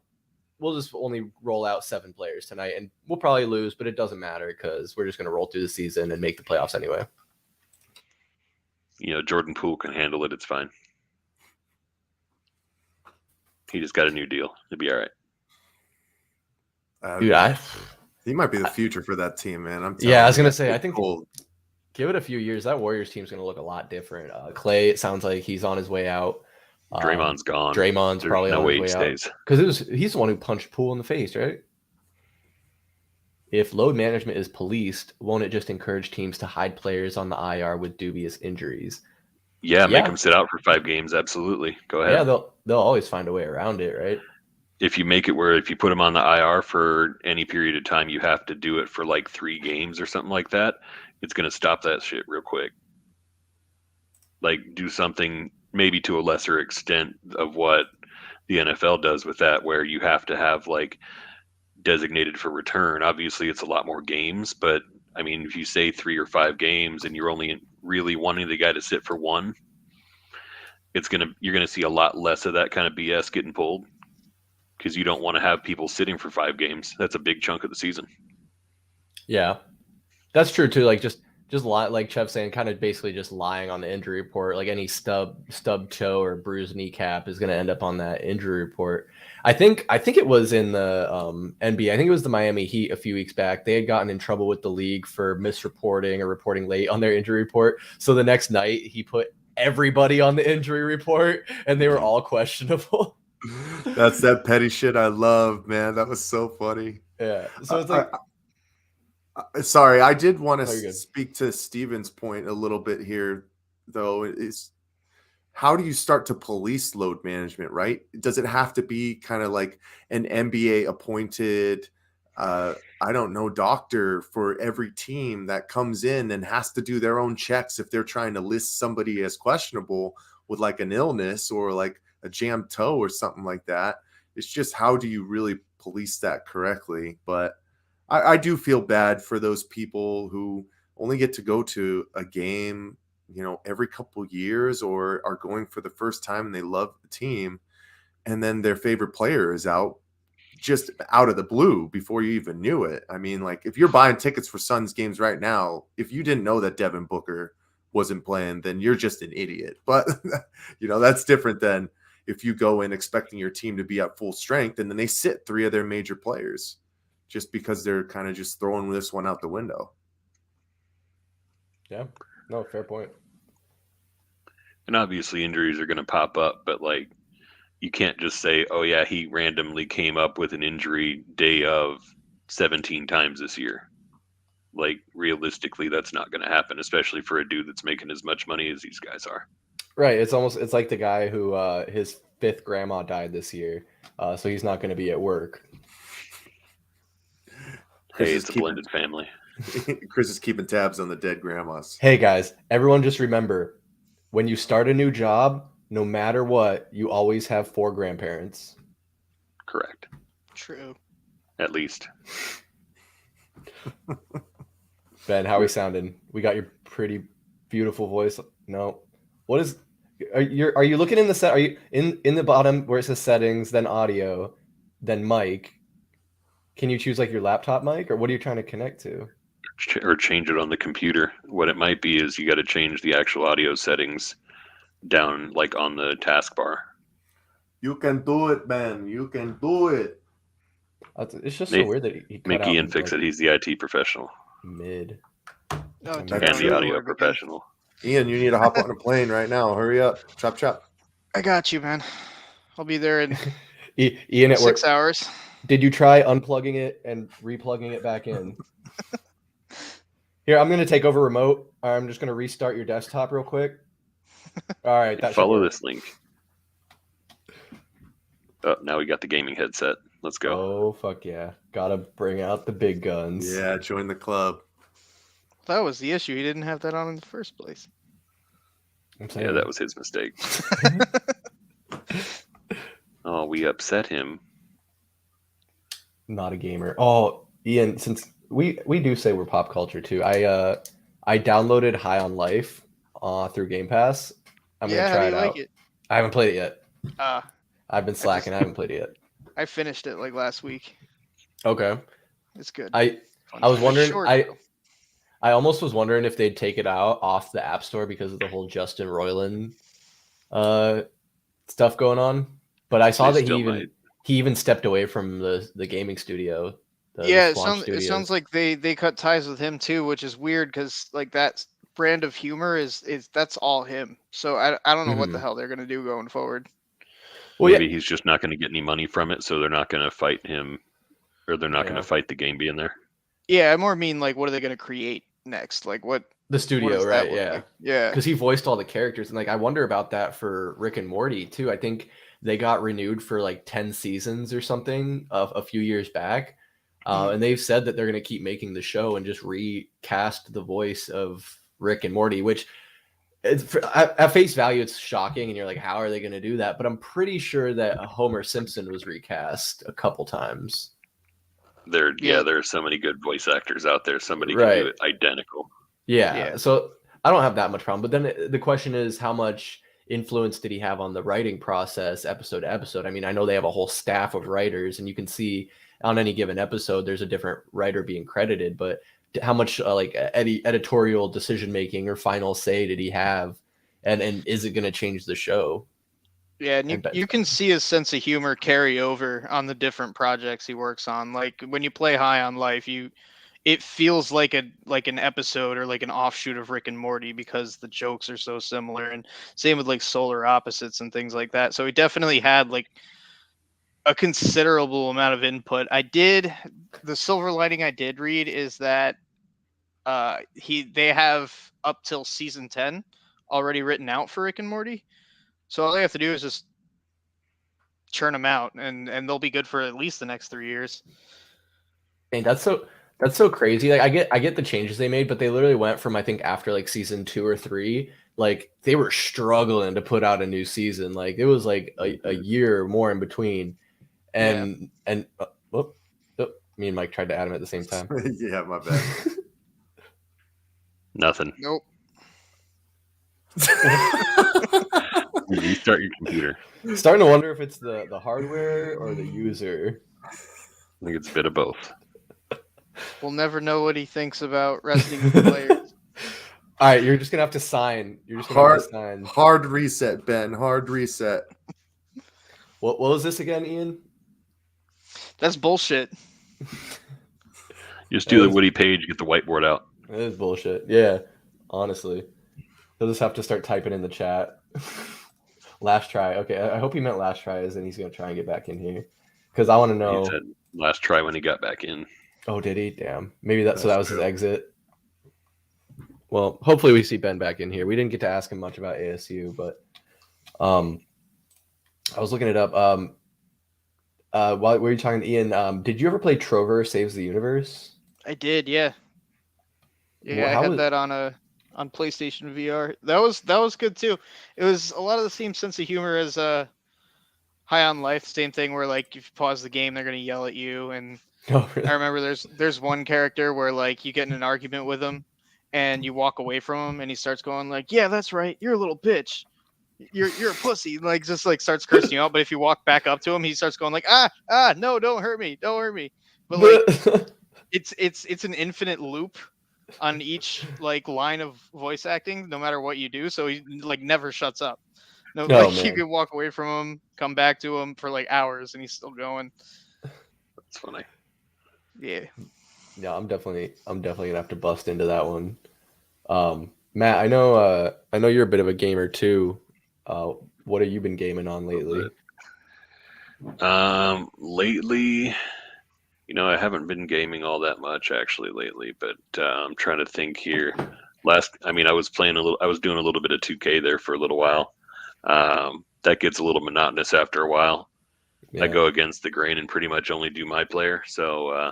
we'll just only roll out 7 players tonight, and we'll probably lose, but it doesn't matter because we're just going to roll through the season and make the playoffs anyway. Jordan Poole can handle it. It's fine. He just got a new deal. It'll be all right. Dude, he might be the future for that team, man. I was gonna say, I think give it a few years, that Warriors team's gonna look a lot different. Clay, it sounds like he's on his way out. Draymond's gone. There's probably on his way out because he's the one who punched Poole in the face, right? If load management is policed, won't it just encourage teams to hide players on the IR with dubious injuries? Yeah, make them sit out for 5 games. Absolutely. Go ahead. Yeah, they'll always find a way around it, right? If you make it where if you put them on the IR for any period of time, you have to do it for like 3 games or something like that, it's going to stop that shit real quick. Like do something maybe to a lesser extent of what the NFL does with that, where you have to have like designated for return. Obviously, it's a lot more games, but I mean, if you say 3 or 5 games and you're only really wanting the guy to sit for 1, you're gonna see a lot less of that kind of BS getting pulled. Because you don't want to have people sitting for 5 games. That's a big chunk of the season. Yeah, that's true too. Like just like Chev saying, kind of basically just lying on the injury report. Like any stub toe or bruised kneecap is going to end up on that injury report. I think it was in the NBA. I think it was the Miami Heat a few weeks back. They had gotten in trouble with the league for misreporting or reporting late on their injury report. So the next night he put everybody on the injury report, and they were all questionable. That's that petty shit I love, man. That was so funny. Yeah. So it's like, sorry, I did want to speak to Steven's point a little bit here, though. Is how do you start to police load management, right? Does it have to be kind of like an NBA appointed, doctor for every team that comes in and has to do their own checks if they're trying to list somebody as questionable with like an illness or like a jammed toe or something like that? It's just how do you really police that correctly? But I do feel bad for those people who only get to go to a game, every couple years or are going for the first time and they love the team. And then their favorite player is out just out of the blue before you even knew it. I mean, like if you're buying tickets for Suns games right now, if you didn't know that Devin Booker wasn't playing, then you're just an idiot. But, that's different than if you go in expecting your team to be at full strength and then they sit 3 of their major players just because they're kind of just throwing this one out the window. Yeah, no, fair point. And obviously injuries are going to pop up, but like you can't just say, oh yeah, he randomly came up with an injury day of 17 times this year. Like realistically, that's not going to happen, especially for a dude that's making as much money as these guys are. Right. It's like the guy who his 5th grandma died this year, so he's not going to be at work. Hey, it's a blended family. Chris is keeping tabs on the dead grandmas. Hey guys, everyone just remember, when you start a new job, no matter what, you always have 4 grandparents. Correct. True. At least. Ben, how are we sounding? We got your pretty beautiful voice. No. What is are you looking in the set? Are you in the bottom where it says settings, then audio, then mic? Can you choose like your laptop mic, or what are you trying to connect to? Or change it on the computer. What it might be is you got to change the actual audio settings down like on the taskbar. You can do it, man. You can do it. It's just so weird that he cut Make out Ian fix like, it. He's the IT professional mid. No, And dude, and the don't audio worry, professional. Ian, you need to hop on a plane right now. Hurry up. Chop, chop. I got you, man. I'll be there in Ian at work. 6 hours. Did you try unplugging it and replugging it back in? Here, I'm going to take over remote. I'm just going to restart your desktop real quick. All right, that should Follow work. this link. Oh, now we got the gaming headset. Let's go. Oh, fuck yeah. Gotta bring out the big guns. Yeah, join the club. That was the issue. He didn't have that on in the first place. I'm saying. Yeah, that was his mistake. Oh, we upset him. Not a gamer. Oh, Ian, since we do say we're pop culture too, I downloaded High on Life through Game Pass. I'm Yeah, gonna how try do it you out. like it? I haven't played it yet. I've I've been slacking. I haven't played it yet. I finished it like last week. Okay. It's good. I Fun was time. It's wondering. short, I though. I almost was wondering if they'd take it out off the App Store because of the whole Justin Roiland stuff going on. But I saw They that still he even stepped away from the gaming studio. The Yeah, it Squanch sounds Studios. like they cut ties with him too, which is weird because like that brand of humor is that's all him. So I don't know what the hell they're gonna do going forward. Well, Maybe he's just not going to get any money from it, so they're not going to fight him, or they're not going Yeah. to fight the game being there. Yeah, I more mean like what are they gonna create next? Like what the what studio, does that right? look Yeah. like? Yeah. Because he voiced all the characters, and like I wonder about that for Rick and Morty too. I think they got renewed for like 10 seasons or something a few years back, and they've said that they're going to keep making the show and just recast the voice of Rick and Morty, which at face value it's shocking, and you're like, how are they going to do that? But I'm pretty sure that Homer Simpson was recast a couple times. There Yeah. are so many good voice actors out there. Somebody Right. can do it identical. Yeah. So I don't have that much problem. But then the question is, how much influence did he have on the writing process episode to episode? I mean, I know they have a whole staff of writers, and you can see on any given episode there's a different writer being credited, but how much like editorial decision making or final say did he have, and is it going to change the show? Yeah, and you can see his sense of humor carry over on the different projects he works on. Like when you play High on Life, it feels like an episode or like an offshoot of Rick and Morty because the jokes are so similar, and same with like Solar Opposites and things like that. So he definitely had like a considerable amount of input. The silver lining I did read is that they have up till season 10 already written out for Rick and Morty. So all they have to do is just churn them out, and they'll be good for at least the next 3 years. And that's so crazy. Like I get the changes they made, but they literally went from, I think after like season 2 or 3, like they were struggling to put out a new season. Like it was like a year or more in between. And me and Mike tried to add him at the same time. Yeah, my bad. Nothing. Nope. Restart your computer. Starting to wonder if it's the hardware or the user. I think it's a bit of both. We'll never know what he thinks about resting the players. All right, you're just gonna have to sign. You're just gonna have to sign. Hard reset, Ben. Hard reset. What was this again, Ian? That's bullshit. Just do the Woody Page, get the whiteboard out. That is bullshit. Yeah, honestly. He'll just have to start typing in the chat. Last try. Okay, I hope he meant last try, as in he's gonna try and get back in here. Because I want to know. He said last try when he got back in. Oh, did he? Damn. Maybe that was his exit. Well, hopefully we see Ben back in here. We didn't get to ask him much about ASU, but I was looking it up. While we were talking to Ian, did you ever play Trover Saves the Universe? I did, yeah. Yeah, I How had was that on PlayStation VR. That was good too. It was a lot of the same sense of humor as High on Life. Same thing where like if you pause the game, they're gonna yell at you. And oh, I really? remember there's one character where like you get in an argument with him, and you walk away from him, and he starts going like, "Yeah, that's right. You're a little bitch. You're a pussy." Like just like starts cursing you out. But if you walk back up to him, he starts going like, no, don't hurt me, don't hurt me. But like it's an infinite loop on each like line of voice acting, no matter what you do. So he like never shuts up. No, Oh, like you man. can walk away from him, come back to him for like hours, and he's still going. That's funny. Yeah. Yeah, I'm definitely gonna have to bust into that one. Matt, I know you're a bit of a gamer too. What have you been gaming on lately? Lately, I haven't been gaming all that much actually lately, but I'm trying to think here. I was doing a little bit of 2K there for a little while. That gets a little monotonous after a while. Yeah. I go against the grain and pretty much only do my player. So,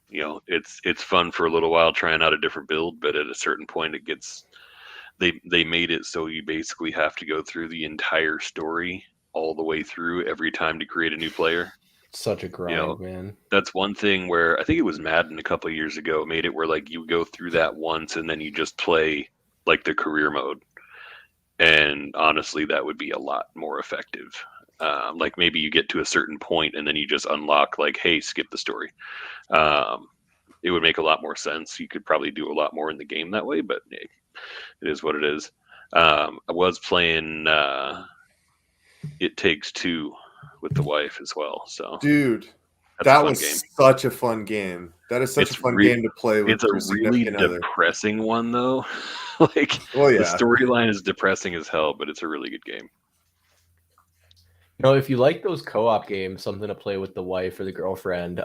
it's fun for a little while trying out a different build, but at a certain point they made it so you basically have to go through the entire story all the way through every time to create a new player. Such a grind, man. That's one thing where I think it was Madden a couple of years ago made it where like you go through that once and then you just play like the career mode. And honestly, that would be a lot more effective. Like maybe you get to a certain point and then you just unlock like, hey, skip the story. It would make a lot more sense. You could probably do a lot more in the game that way, but it is what it is. I was playing It Takes Two with the wife as well. So, Dude, that's that a fun was game. such a fun game. That is such It's a fun re- game to play with It's a your really significant other. depressing one though. Like Oh the yeah. storyline is depressing as hell, but it's a really good game. If you like those co-op games, something to play with the wife or the girlfriend,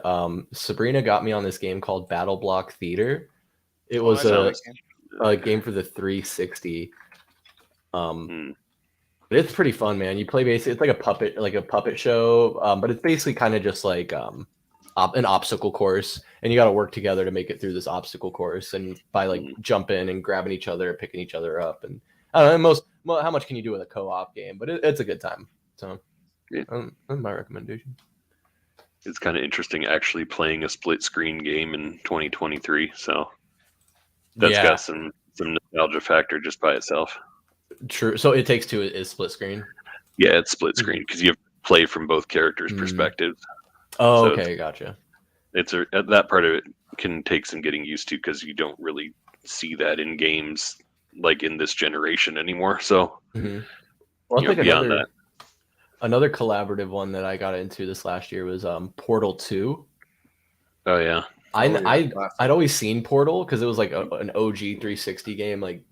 Sabrina got me on this game called Battle Block Theater. It was I know a this game. game for the 360. Hmm. But it's pretty fun, man. You play basically it's like a puppet show, but it's basically kind of just like an obstacle course, and you got to work together to make it through this obstacle course, and by like jumping and grabbing each other, picking each other up, and I don't know how much can you do with a co-op game, but it's a good time. So Yeah. that's my recommendation. It's kind of interesting actually playing a split screen game in 2023. So that's got some nostalgia factor just by itself. True. So It Takes Two is split screen. Yeah, it's split screen because you have to play from both characters' perspectives. Oh, So okay, gotcha. That part of it can take some getting used to because you don't really see that in games like in this generation anymore. So Well, I think beyond that. Another collaborative one that I got into this last year was Portal 2. Oh yeah. I'd always seen Portal because it was like an OG 360 game, like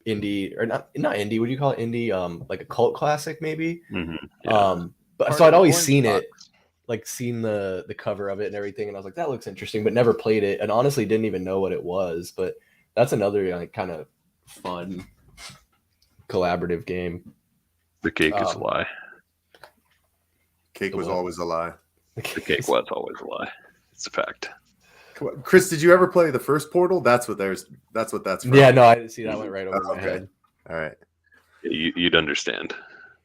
indie or not indie. What do you call it? Indie, like a cult classic maybe. Mm-hmm. Yeah. But so I'd always seen it, like seen the cover of it and everything, and I was like, that looks interesting, but never played it, and honestly didn't even know what it was. But that's another like kind of fun collaborative game. The cake is a lie. Cake was always a lie. The cake was always a lie. It's a fact. Chris, did you ever play the first Portal? That's what that's from. Yeah, no, I didn't see that one right over my head. All right. You'd understand.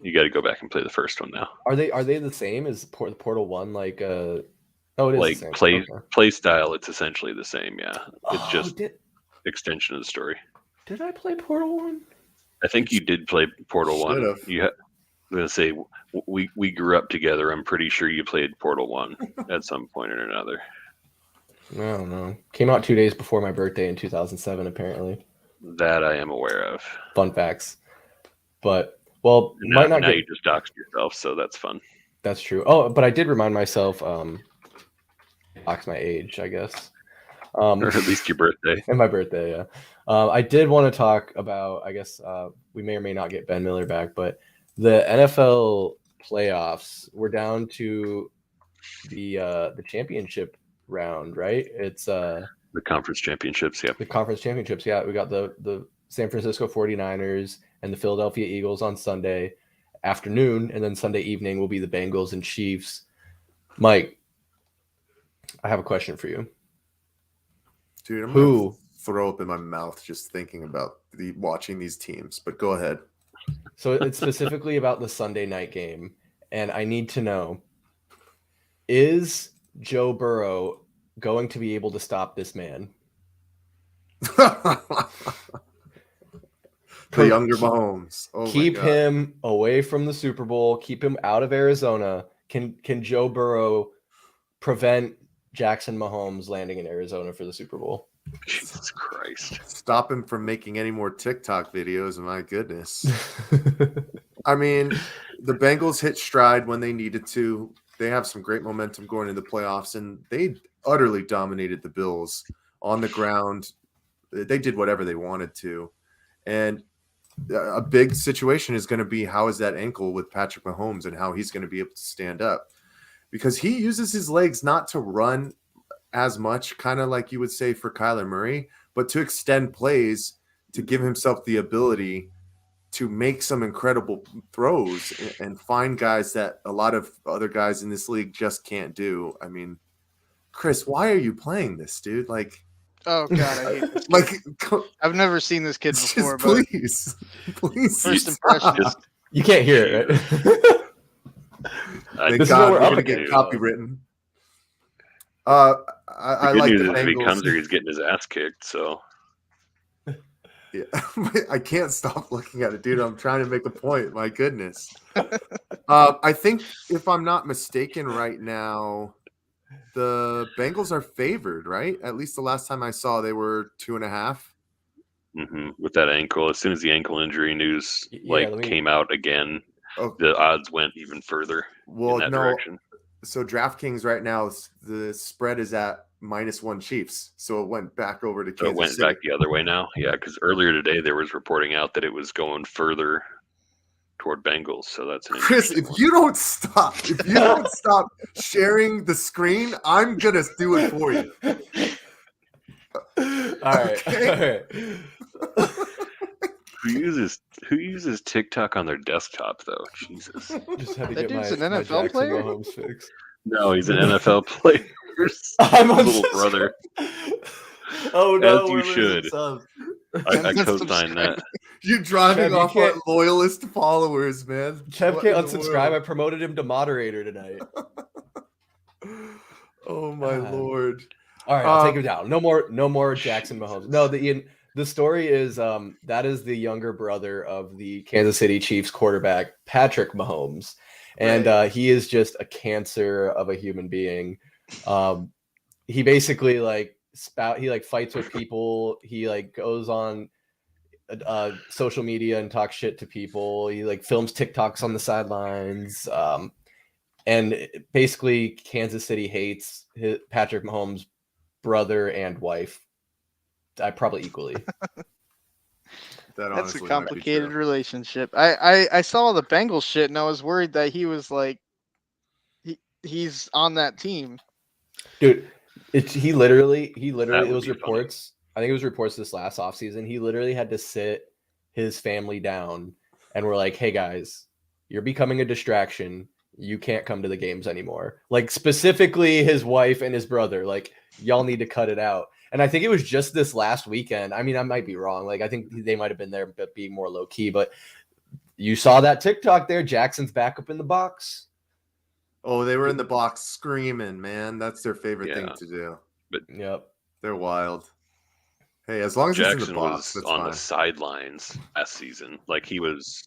You got to go back and play the first one now. Are they the same as Portal 1? Like oh, it is like the same. play style. It's essentially the same. Yeah, it's just extension of the story. Did I play Portal 1? I think you did play Portal 1. I'm gonna say we grew up together. I'm pretty sure you played Portal 1 at some point or another. I don't know. Came out 2 days before my birthday in 2007, apparently. That I am aware of. Fun facts. But, well, now you just doxed yourself, so that's fun. That's true. Oh, but I did remind myself, dox my age, I guess. Or at least your birthday. And my birthday, yeah. I did want to talk about, I guess we may or may not get Ben Miller back, but the NFL playoffs, we're down to the championship round, right? It's the conference championships, yeah. The conference championships, yeah. We got the San Francisco 49ers and the Philadelphia Eagles on Sunday afternoon, and then Sunday evening will be the Bengals and Chiefs. Mike, I have a question for you. Dude, I'm who throw up in my mouth just thinking about watching these teams. But go ahead. So it's specifically about the Sunday night game, and I need to know: is Joe Burrow going to be able to stop this man? The younger Mahomes. Oh keep my God. him away from the Super Bowl. Keep him out of Arizona. Can Joe Burrow prevent Jackson Mahomes landing in Arizona for the Super Bowl? Jesus Christ. Stop him from making any more TikTok videos. My goodness. I mean, the Bengals hit stride when they needed to. They have some great momentum going into the playoffs, and they utterly dominated the Bills on the ground. They did whatever they wanted to. And a big situation is going to be how is that ankle with Patrick Mahomes and how he's going to be able to stand up, because he uses his legs not to run as much, kind of like you would say for Kyler Murray, but to extend plays, to give himself the ability to make some incredible throws and find guys that a lot of other guys in this league just can't do. I mean, Chris, why are you playing this, dude? Like, Oh God, I hate this. like, I've never seen this kid just before, but please. first stop. impression. You can't hear it, right? Thank This is God what we're we're up gonna get against, copywritten. I The good like news the is if he comes Bengals. here, he's getting his ass kicked. So Yeah, I can't stop looking at it, dude. I'm trying to make a point. My goodness. I think, if I'm not mistaken, right now the Bengals are favored, right? At least the last time I saw, they were 2.5. with that ankle, as soon as the ankle injury news came out again, Oh, the odds went even further well, in that no. direction. So DraftKings right now, the spread is at -1 Chiefs. So it went back over to So it Kansas went City. back the other way now. Yeah, because earlier today there was reporting out that it was going further toward Bengals. So that's an Chris, interesting if one. you don't stop sharing the screen, I'm gonna do it for you. All right. Okay. All right. Who uses TikTok on their desktop though? Jesus. Just had to That get my dude's an my NFL Jackson player? Mahomes fix. No, he's an NFL player. I'm on Little brother. Oh no, As you we're losing should. subs. I That's co-sign that. You're driving Kev, you off our can't- loyalist followers, man. Kev What can't in the unsubscribe. I world? promoted him to moderator tonight. Oh my God. Lord. All right, I'll take him down. No more Jackson Mahomes. No, the story is that is the younger brother of the Kansas City Chiefs quarterback Patrick Mahomes, and he is just a cancer of a human being. He basically he fights with people. He goes on social media and talks shit to people. He films TikToks on the sidelines. And basically Kansas City hates Patrick Mahomes' brother and wife. I probably equally. That's a complicated relationship. I saw the Bengals shit and I was worried that he was he's on that team. Dude, he literally it was reports. Funny. I think it was reports this last offseason. He literally had to sit his family down and we're like, hey guys, you're becoming a distraction. You can't come to the games anymore. Specifically his wife and his brother, y'all need to cut it out. And I think it was just this last weekend. I mean, I might be wrong. I think they might have been there, but being more low key. But you saw that TikTok there. Jackson's back up in the box. Oh, they were in the box screaming, man. That's their favorite thing to do. But yep, they're wild. Hey, as long as Jackson it's in the box, was that's on fine. the sidelines last season. He was.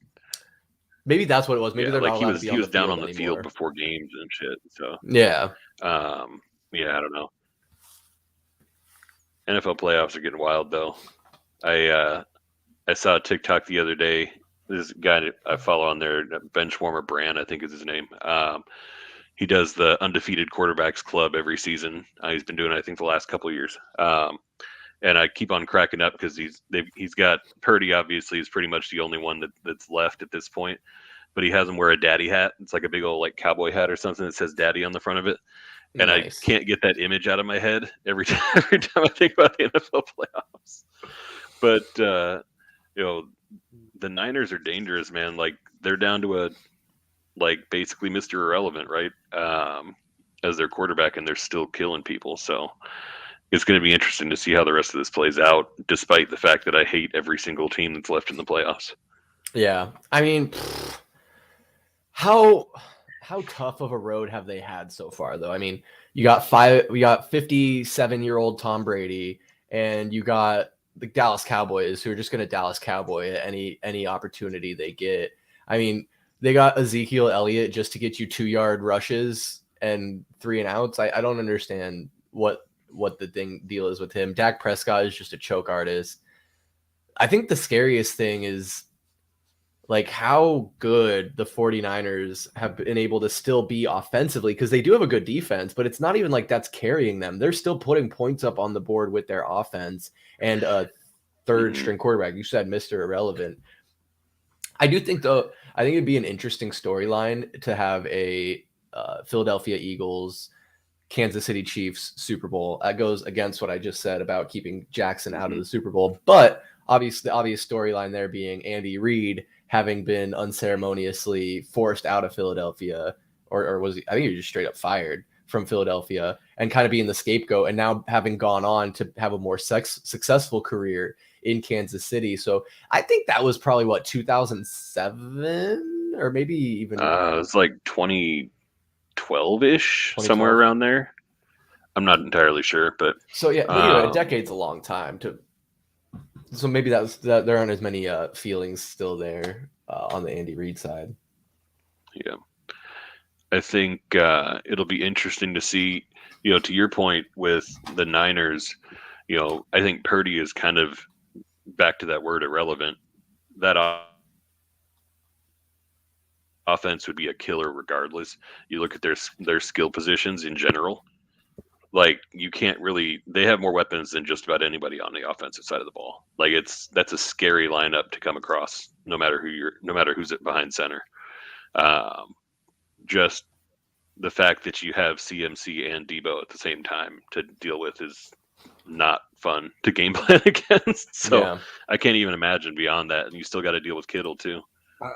Maybe that's what it was. Maybe they're not he allowed was to be he was down on the anymore. field before games and shit. So yeah. I don't know. NFL playoffs are getting wild though. I saw a TikTok the other day. This guy I follow on there, Benchwarmer Brand, I think is his name. He does the undefeated quarterbacks club every season. He's been doing it, I think, the last couple of years. And I keep on cracking up because he's got Purdy. Obviously, is pretty much the only one that's left at this point. But he has him wear a daddy hat. It's like a big old cowboy hat or something that says "daddy" on the front of it. And nice. I can't get that image out of my head every time I think about the NFL playoffs. But the Niners are dangerous, man. They're down to a basically Mr. Irrelevant, right? As their quarterback, and they're still killing people. So it's going to be interesting to see how the rest of this plays out, despite the fact that I hate every single team that's left in the playoffs. Yeah. I mean, how tough of a road have they had so far, though? I mean, we got 57-year-old Tom Brady, and you got the Dallas Cowboys, who are just going to Dallas Cowboy at any opportunity they get. I mean, they got Ezekiel Elliott just to get you 2-yard rushes and 3 and outs. I don't understand what the deal is with him. Dak Prescott is just a choke artist. I think the scariest thing is like how good the 49ers have been able to still be offensively, because they do have a good defense, but it's not even like that's carrying them. They're still putting points up on the board with their offense and a third string quarterback. You said Mr. Irrelevant. I do think, though, I think it'd be an interesting storyline to have a Philadelphia Eagles, Kansas City Chiefs Super Bowl. That goes against what I just said about keeping Jackson out of the Super Bowl. But obviously, the obvious storyline there being Andy Reid having been unceremoniously forced out of Philadelphia, or was he, I think he was just straight up fired from Philadelphia, and kind of being the scapegoat, and now having gone on to have a more successful career in Kansas City. So I think that was probably 2007 or maybe even it's like 2012-ish, 2012. somewhere around there. I'm not entirely sure, but so yeah. But anyway, a decade's a long time to. So maybe that there aren't as many feelings still there on the Andy Reid side. Yeah, I think it'll be interesting to see. To your point with the Niners, I think Purdy is kind of back to that word irrelevant. That offense would be a killer regardless. You look at their skill positions in general. Like you can't really, they have more weapons than just about anybody on the offensive side of the ball. Like that's a scary lineup to come across, no matter who's behind center. Just the fact that you have CMC and Debo at the same time to deal with is not fun to game plan against. So yeah. I can't even imagine beyond that. And you still got to deal with Kittle too.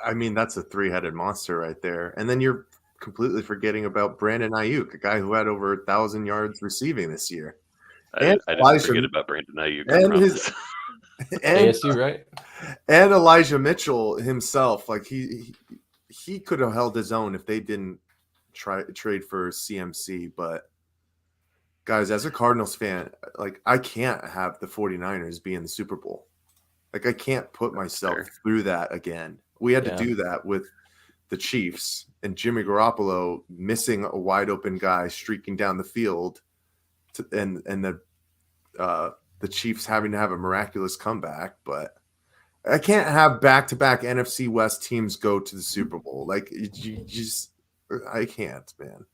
I mean, that's a 3-headed monster right there. And then you're completely forgetting about Brandon Ayuk, a guy who had over 1,000 yards receiving this year. I didn't forget about Brandon Ayuk. And ASU, right? And Elijah Mitchell himself, like he could have held his own if they didn't trade for CMC. But guys, as a Cardinals fan, like I can't have the 49ers be in the Super Bowl. Like I can't put myself through that again. We had to do that with the Chiefs and Jimmy Garoppolo missing a wide open guy streaking down the field, and the Chiefs having to have a miraculous comeback. But I can't have back-to-back NFC West teams go to the Super Bowl. Like I can't, man.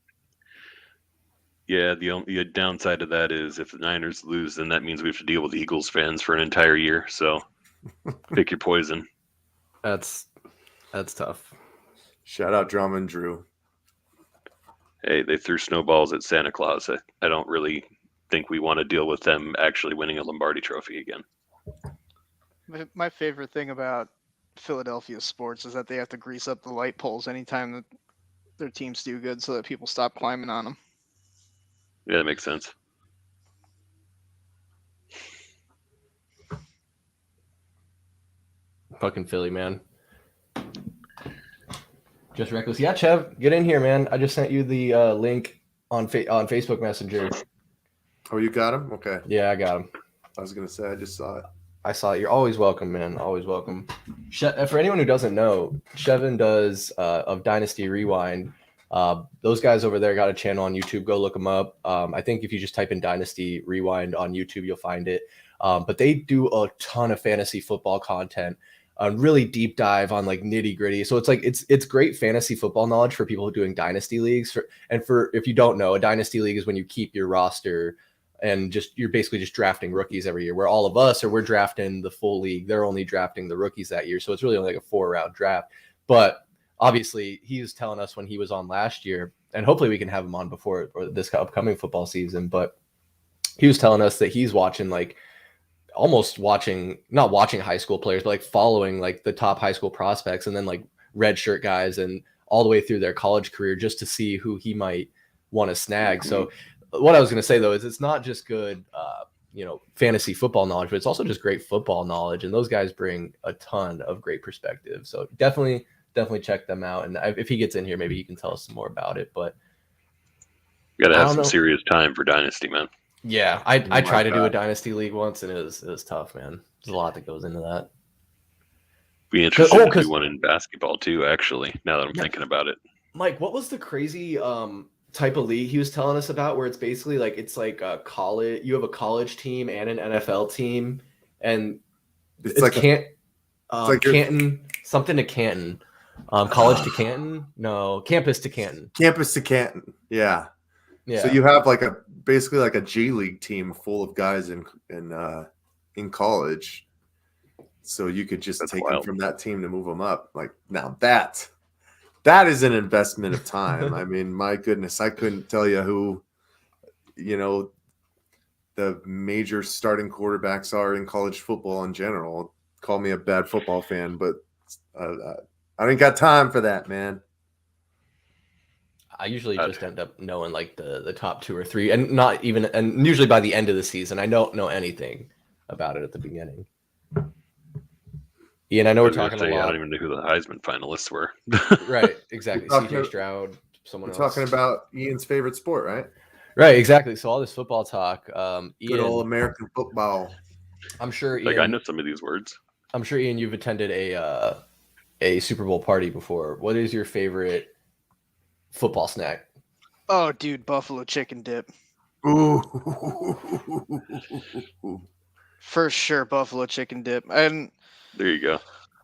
Yeah, the only downside of that is if the Niners lose, then that means we have to deal with Eagles fans for an entire year. So pick your poison. That's tough. Shout out Drummond Drew. Hey, they threw snowballs at Santa Claus. I don't really think we want to deal with them actually winning a Lombardi trophy again. My favorite thing about Philadelphia sports is that they have to grease up the light poles anytime that their teams do good so that people stop climbing on them. Yeah, that makes sense. Fucking Philly, man. Just reckless. Yeah, Chev, get in here, man. I just sent you the link on Facebook Messenger. Oh, you got him? Okay. Yeah, I got him. I was gonna say I just saw it. I saw it. You're always welcome, man. Always welcome. For anyone who doesn't know, Chevin does of Dynasty Rewind. Those guys over there got a channel on YouTube. Go look them up. I think if you just type in Dynasty Rewind on YouTube, you'll find it. But they do a ton of fantasy football content. Really deep dive on like nitty gritty. So it's like it's great fantasy football knowledge for people doing dynasty leagues. If you don't know, a dynasty league is when you keep your roster and you're basically just drafting rookies every year. Where all of us we're drafting the full league. They're only drafting the rookies that year. So it's really only like a 4-round draft. But obviously he was telling us when he was on last year, and hopefully we can have him on before or this upcoming football season. But he was telling us that he's watching not watching high school players, but like following like the top high school prospects and then like redshirt guys and all the way through their college career just to see who he might want to snag. So what I was going to say though is it's not just good, fantasy football knowledge, but it's also just great football knowledge. And those guys bring a ton of great perspective. So definitely check them out. And if he gets in here, maybe he can tell us some more about it. But You got to I have don't some know. serious time for Dynasty, man. Yeah, I my tried to do a God. dynasty league once, and it was tough, man. There's a lot that goes into that. Be interested to 'cause- do one in basketball too. Actually, now that I'm thinking about it, Mike, what was the crazy type of league he was telling us about? Where it's basically like it's like a college. You have a college team and an NFL team, and It's like like your- Canton, something to Canton, college to Canton. No, campus to Canton. campus to Canton. Yeah. Yeah. So you have basically like a G League team full of guys in college. So you could just That's take them wild. from that team to move them up. Like now that is an investment of time. I mean, my goodness, I couldn't tell you who, the major starting quarterbacks are in college football in general. Call me a bad football fan, but I ain't got time for that, man. I usually just end up knowing like the top 2 or 3, and not even, and usually by the end of the season, I don't know anything about it at the beginning. Ian, I know we're talking a I lot. don't even know who the Heisman finalists were. Right, exactly. We're talking CJ about- Stroud, someone We're else. talking about Ian's favorite sport, right? Right, exactly. So all this football talk, Good Ian, old American football. I'm sure Like Ian, I know some of these words. I'm sure Ian, you've attended a Super Bowl party before. What is your favorite football snack? Oh, dude, buffalo chicken dip. Ooh. For sure, buffalo chicken dip. And There you go.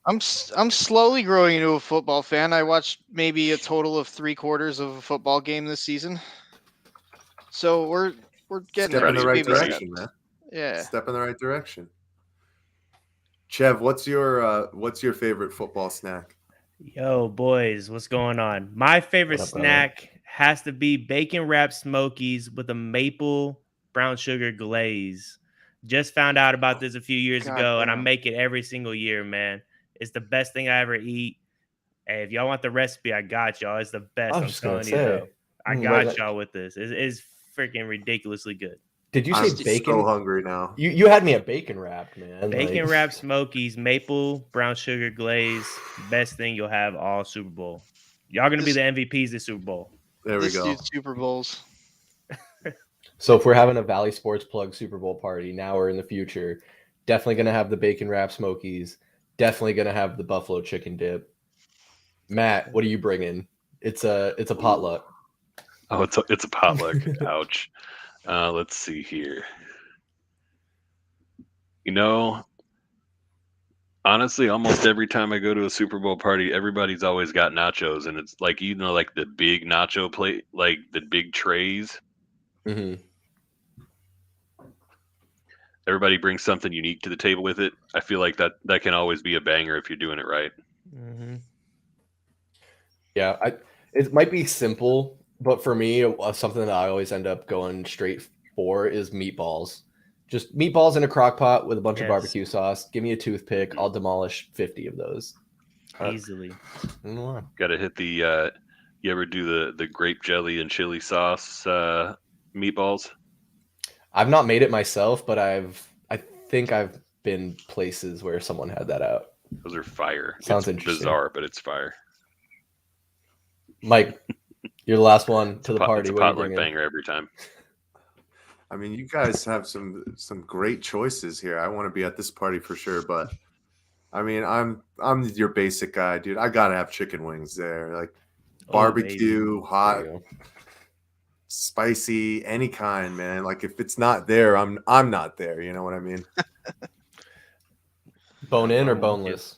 I'm slowly growing into a football fan. I watched maybe a total of 3/4 of a football game this season. So we're getting Step in the there. right Baby direction, steps. man. Yeah. Step in the right direction. Chev, what's your favorite football snack? Yo, boys, what's going on? My favorite What up, brother? snack has to be bacon wrapped Smokies with a maple brown sugar glaze. Just found out about this a few years God ago, and I damn. make it every single year, man. It's the best thing I ever eat. Hey, if y'all want the recipe, I got y'all. It's the best. I I'm was just gonna telling you, say. though. I Mm, got like- y'all with this. It's freaking ridiculously good. Did you I'm say bacon? so hungry now. You had me at bacon wrapped, man. Bacon wrapped Smokies, maple brown sugar glaze. Best thing you'll have all Super Bowl. Y'all gonna be This- the MVPs this Super Bowl. There we This go. dude's Super Bowls. So if we're having a Valley Sports Plug Super Bowl party now or in the future, definitely gonna have the bacon wrapped Smokies. Definitely gonna have the buffalo chicken dip. Matt, what are you bringing? It's a potluck. Oh, it's a potluck. Ouch. Let's see here. Honestly, almost every time I go to a Super Bowl party, everybody's always got nachos, and it's like like the big nacho plate, like the big trays. Mm-hmm. Everybody brings something unique to the table with it. I feel like that can always be a banger if you're doing it right. Mm-hmm. Yeah, it might be simple, but for me, something that I always end up going straight for is meatballs. Just meatballs in a crock pot with a bunch of Yes. barbecue sauce. Give me a toothpick. I'll demolish 50 of those. Easily. Got to hit the. You ever do the grape jelly and chili sauce meatballs? I've not made it myself, but I think I've been places where someone had that out. Those are fire. Sounds it's interesting. bizarre, but it's fire. Mike, you're the last one to the It's party. a What are you potluck bringing? banger every time. I mean, you guys have some great choices here. I want to be at this party for sure, but I mean, I'm your basic guy, dude. I gotta have chicken wings there, like barbecue, There hot, you go. spicy, any kind, man. Like if it's not there, I'm not there. You know what I mean? Bone in or boneless?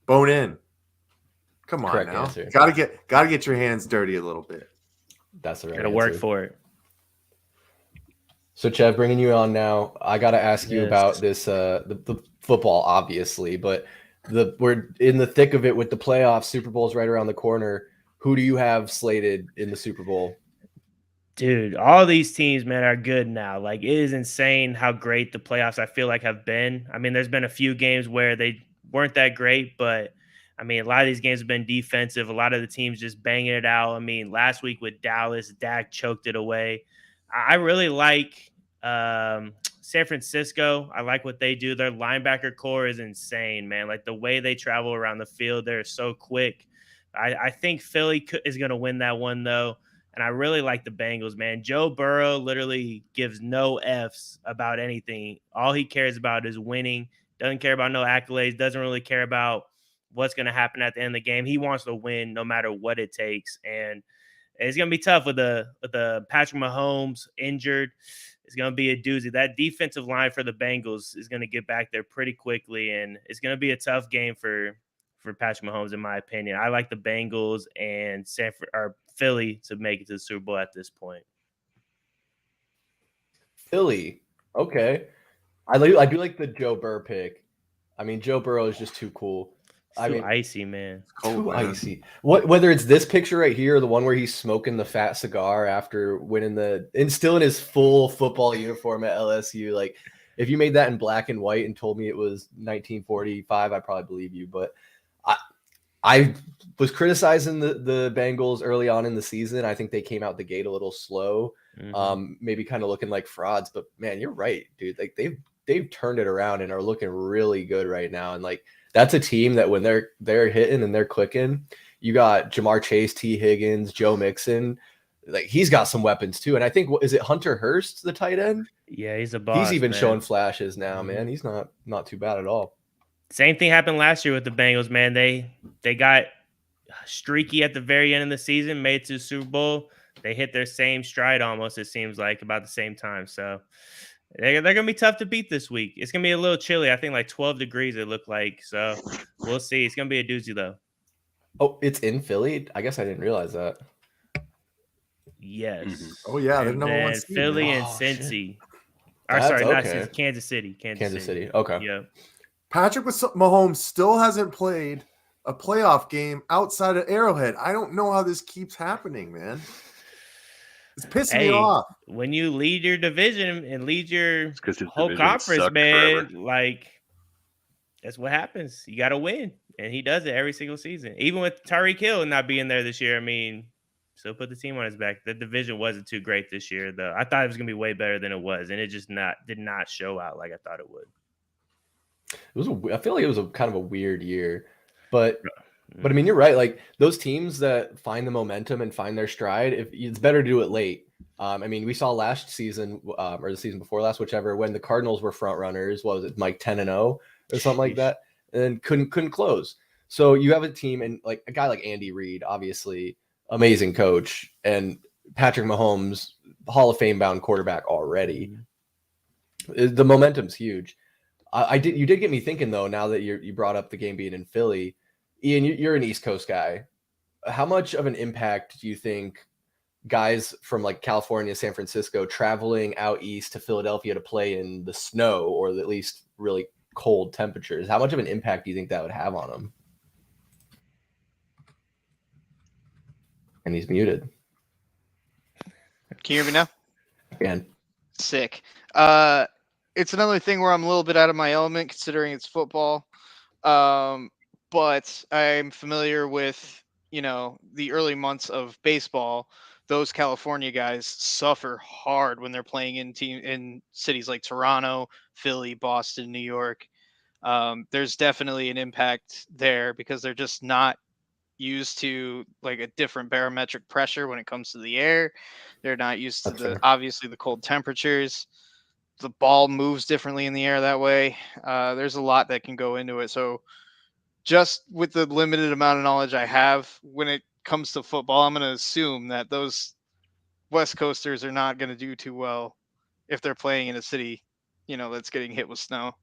Bone in. Come on Correct now. answer. Gotta get your hands dirty a little bit. That's the right Gotta work answer. for it. So, Chev, bringing you on now, I got to ask you Yes. about this, the football, obviously, but we're in the thick of it with the playoffs. Super Bowl's right around the corner. Who do you have slated in the Super Bowl? Dude, all these teams, man, are good now. Like, it is insane how great the playoffs I feel like have been. I mean, there's been a few games where they weren't that great, but I mean, a lot of these games have been defensive. A lot of the teams just banging it out. I mean, last week with Dallas, Dak choked it away. I really like San Francisco. I like what they do. Their linebacker core is insane, man. Like the way they travel around the field, they're so quick. I think Philly is going to win that one, though. And I really like the Bengals, man. Joe Burrow literally gives no Fs about anything. All he cares about is winning. Doesn't care about no accolades. Doesn't really care about what's going to happen at the end of the game. He wants to win no matter what it takes. And it's going to be tough with the Patrick Mahomes injured. It's going to be a doozy. That defensive line for the Bengals is going to get back there pretty quickly, and it's going to be a tough game for Patrick Mahomes, in my opinion. I like the Bengals and Philly to make it to the Super Bowl at this point. Philly, okay. I do like the Joe Burrow pick. I mean, Joe Burrow is just too cool. It's too icy, man. Too icy. Whether it's this picture right here or the one where he's smoking the fat cigar after winning and still in his full football uniform at LSU. Like, if you made that in black and white and told me it was 1945, I'd probably believe you. But I was criticizing the Bengals early on in the season. I think they came out the gate a little slow, maybe kind of looking like frauds. But man, you're right, dude. Like they've turned it around and are looking really good right now. And like that's a team that when they're hitting and they're clicking, you got Jamar Chase, T. Higgins, Joe Mixon. Like he's got some weapons too. And I think is it Hunter Hurst, the tight end? Yeah, he's a boss. He's even man. showing flashes now, man. He's not too bad at all. Same thing happened last year with the Bengals, man. They got streaky at the very end of the season, made it to the Super Bowl. They hit their same stride almost, it seems like, about the same time. So they're going to be tough to beat this week. It's going to be a little chilly. I think like 12 degrees it looked like. So we'll see. It's going to be a doozy, though. Oh, it's in Philly? I guess I didn't realize that. Yes. Oh, yeah. They're number one seed. Philly and Cincy. Or, sorry, not Cincy. Kansas City. Kansas City. Okay. Yeah. Patrick Mahomes still hasn't played a playoff game outside of Arrowhead. I don't know how this keeps happening, man. It's pissing me off. When you lead your division and lead your whole conference, man, like that's what happens. You got to win, and he does it every single season. Even with Tyreek Hill not being there this year, I mean, still put the team on his back. The division wasn't too great this year, though. I thought it was going to be way better than it was, and it just did not show out like I thought it would. I feel like it was a kind of a weird year, but I mean, you're right. Like those teams that find the momentum and find their stride, it's better to do it late. I mean, we saw last season or the season before last, whichever, when the Cardinals were front runners. What was it, like 10-0 or something like that, and couldn't close. So you have a team and like a guy like Andy Reid, obviously amazing coach, and Patrick Mahomes, Hall of Fame bound quarterback already. The momentum's huge. You did get me thinking though. Now that you brought up the game being in Philly, Ian, you're an East Coast guy. How much of an impact do you think guys from like California, San Francisco, traveling out east to Philadelphia to play in the snow or at least really cold temperatures? How much of an impact do you think that would have on them? And he's muted. Can you hear me now? Again. Sick. It's another thing where I'm a little bit out of my element considering it's football. But I'm familiar with, the early months of baseball. Those California guys suffer hard when they're playing in cities like Toronto, Philly, Boston, New York. There's definitely an impact there because they're just not used to like a different barometric pressure when it comes to the air. They're not used to obviously the cold temperatures. The ball moves differently in the air that way. There's a lot that can go into it. So just with the limited amount of knowledge I have when it comes to football, I'm going to assume that those West Coasters are not going to do too well if they're playing in a city, that's getting hit with snow.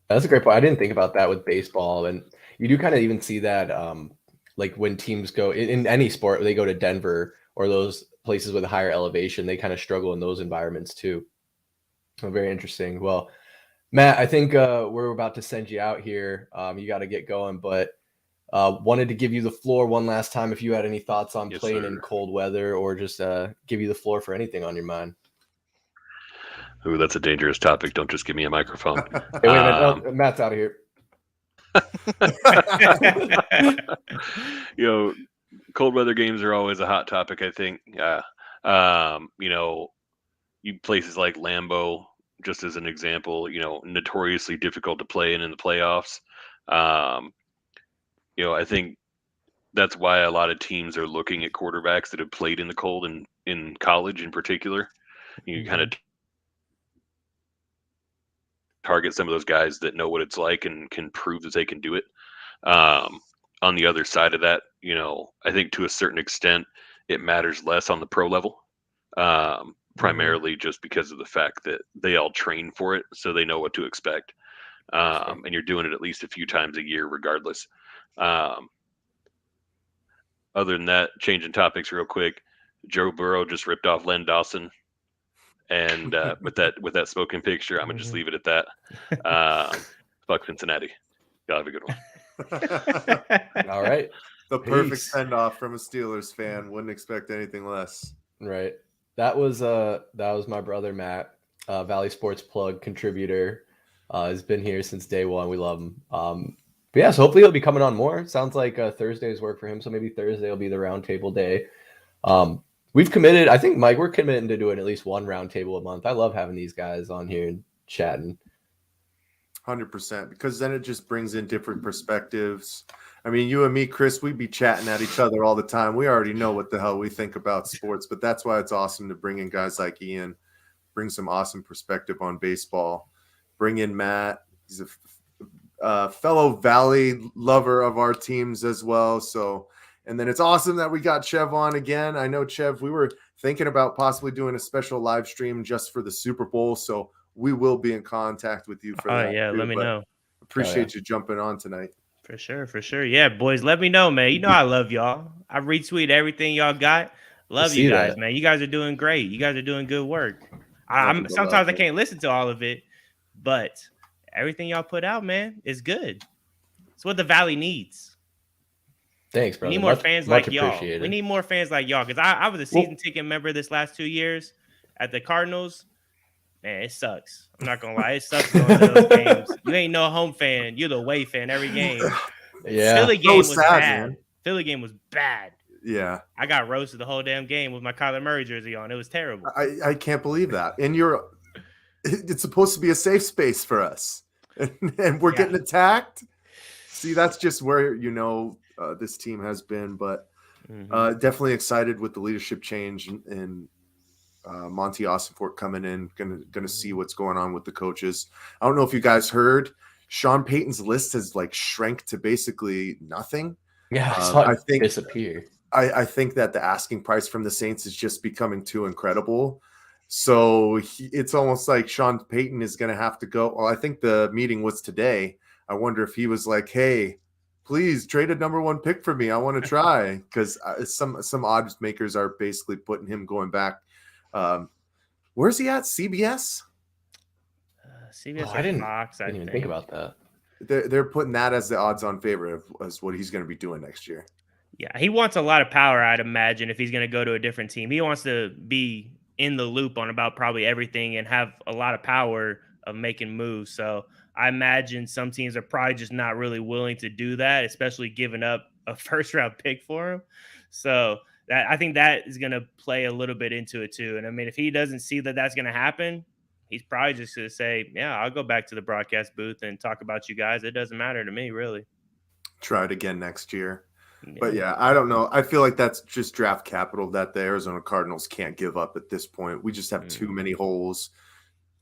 That's a great point. I didn't think about that with baseball. And you do kind of even see that like when teams go in any sport, they go to Denver or those places with a higher elevation, they kind of struggle in those environments too. So very interesting. Well, Matt, I think we're about to send you out here. You got to get going, but wanted to give you the floor one last time if you had any thoughts on playing in cold weather or just give you the floor for anything on your mind. Ooh, that's a dangerous topic. Don't just give me a microphone. Hey, wait a minute. No, Matt's out of here. cold weather games are always a hot topic, I think. You places like Lambeau, just as an example, notoriously difficult to play in the playoffs. I think that's why a lot of teams are looking at quarterbacks that have played in the cold and in college in particular. You kind of target some of those guys that know what it's like and can prove that they can do it. On the other side of that, I think to a certain extent, it matters less on the pro level, primarily just because of the fact that they all train for it, so they know what to expect. And you're doing it at least a few times a year regardless. Other than that, changing topics real quick, Joe Burrow just ripped off Len Dawson. And with that smoking picture, I'm gonna just leave it at that. Fuck Cincinnati. Y'all have a good one. All right. The perfect Peace. send-off from a Steelers fan. Wouldn't expect anything less. Right. That was my brother Matt, Valley Sports Plug contributor. Has been here since day one. We love him. But yeah, so hopefully he'll be coming on more. Sounds like Thursdays work for him, so maybe Thursday will be the roundtable day. We've committed, I think, Mike, we're committing to doing at least one roundtable a month. I love having these guys on here and chatting. 100%, because then it just brings in different perspectives. I mean, you and me, Chris, we'd be chatting at each other all the time. We already know what the hell we think about sports, but that's why it's awesome to bring in guys like Ian, bring some awesome perspective on baseball. Bring in Matt. He's a fellow Valley lover of our teams as well. So, and then it's awesome that we got Chev on again. I know, Chev, we were thinking about possibly doing a special live stream just for the Super Bowl. So we will be in contact with you for that. Yeah, let me know. Appreciate you jumping on tonight. For sure. Yeah, boys, let me know, man. You know I love y'all. I retweet everything y'all got. Love you guys, man. You guys are doing great. You guys are doing good work. Sometimes I can't listen to all of it, but everything y'all put out, man, is good. It's what the Valley needs. Thanks, brother. We need more fans like y'all. Appreciated. We need more fans like y'all, because I was a season ticket member this last 2 years at the Cardinals. Man, it sucks. I'm not gonna lie, it sucks going to those games. You ain't no home fan. You're the away fan every game. Yeah, Philly game was sad, bad. Man. Philly game was bad. Yeah, I got roasted the whole damn game with my Kyler Murray jersey on. It was terrible. I can't believe that. And it's supposed to be a safe space for us, and we're getting attacked. See, that's just where this team has been, but definitely excited with the leadership change and Monty Ossenfort coming in. Gonna see what's going on with the coaches. I don't know if you guys heard, Sean Payton's list has shrank to basically nothing. Yeah, I think disappear. I think that the asking price from the Saints is just becoming too incredible. So it's almost like Sean Payton is going to have to go. Well, I think the meeting was today. I wonder if he was like, hey, please trade a number one pick for me. I want to try, because some odds makers are basically putting him going back. Where's he at? CBS? CBS I didn't even think about that. They're putting that as the odds-on favorite as what he's going to be doing next year. Yeah, he wants a lot of power, I'd imagine, if he's going to go to a different team. He wants to be in the loop on about probably everything and have a lot of power of making moves. So I imagine some teams are probably just not really willing to do that, especially giving up a first-round pick for him. So I think that is going to play a little bit into it too. And I mean, if he doesn't see that that's going to happen, he's probably just going to say, yeah, I'll go back to the broadcast booth and talk about you guys. It doesn't matter to me, really. Try it again next year. But yeah, I don't know. I feel like that's just draft capital that the Arizona Cardinals can't give up at this point. We just have too many holes,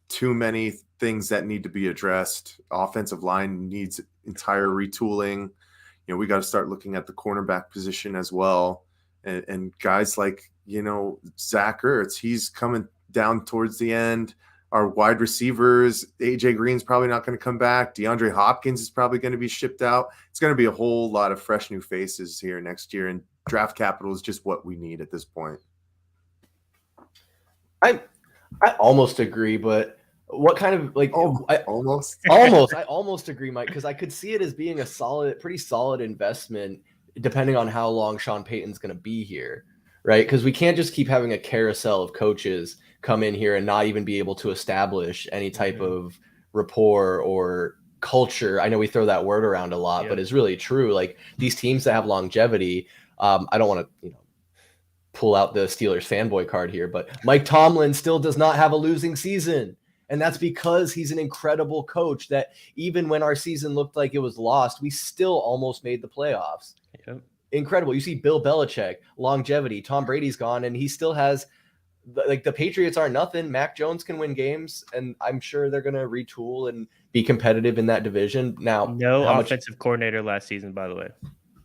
too many things that need to be addressed. Offensive line needs entire retooling. We got to start looking at the cornerback position as well. And guys like, Zach Ertz, he's coming down towards the end. Our wide receivers, AJ Green's probably not going to come back. DeAndre Hopkins is probably going to be shipped out. It's going to be a whole lot of fresh new faces here next year, and draft capital is just what we need at this point. I almost agree, but what kind of I almost agree, Mike, because I could see it as being a pretty solid investment, depending on how long Sean Payton's going to be here, right? Because we can't just keep having a carousel of coaches come in here and not even be able to establish any type of rapport or culture. I know we throw that word around a lot, but it's really true. Like these teams that have longevity, I don't want to, pull out the Steelers fanboy card here, but Mike Tomlin still does not have a losing season. And that's because he's an incredible coach that even when our season looked like it was lost, we still almost made the playoffs. Yep. Incredible. You see Bill Belichick, longevity. Tom Brady's gone, and he still has the Patriots aren't nothing. Mac Jones can win games, and I'm sure they're going to retool and be competitive in that division. Now, no offensive coordinator last season, by the way.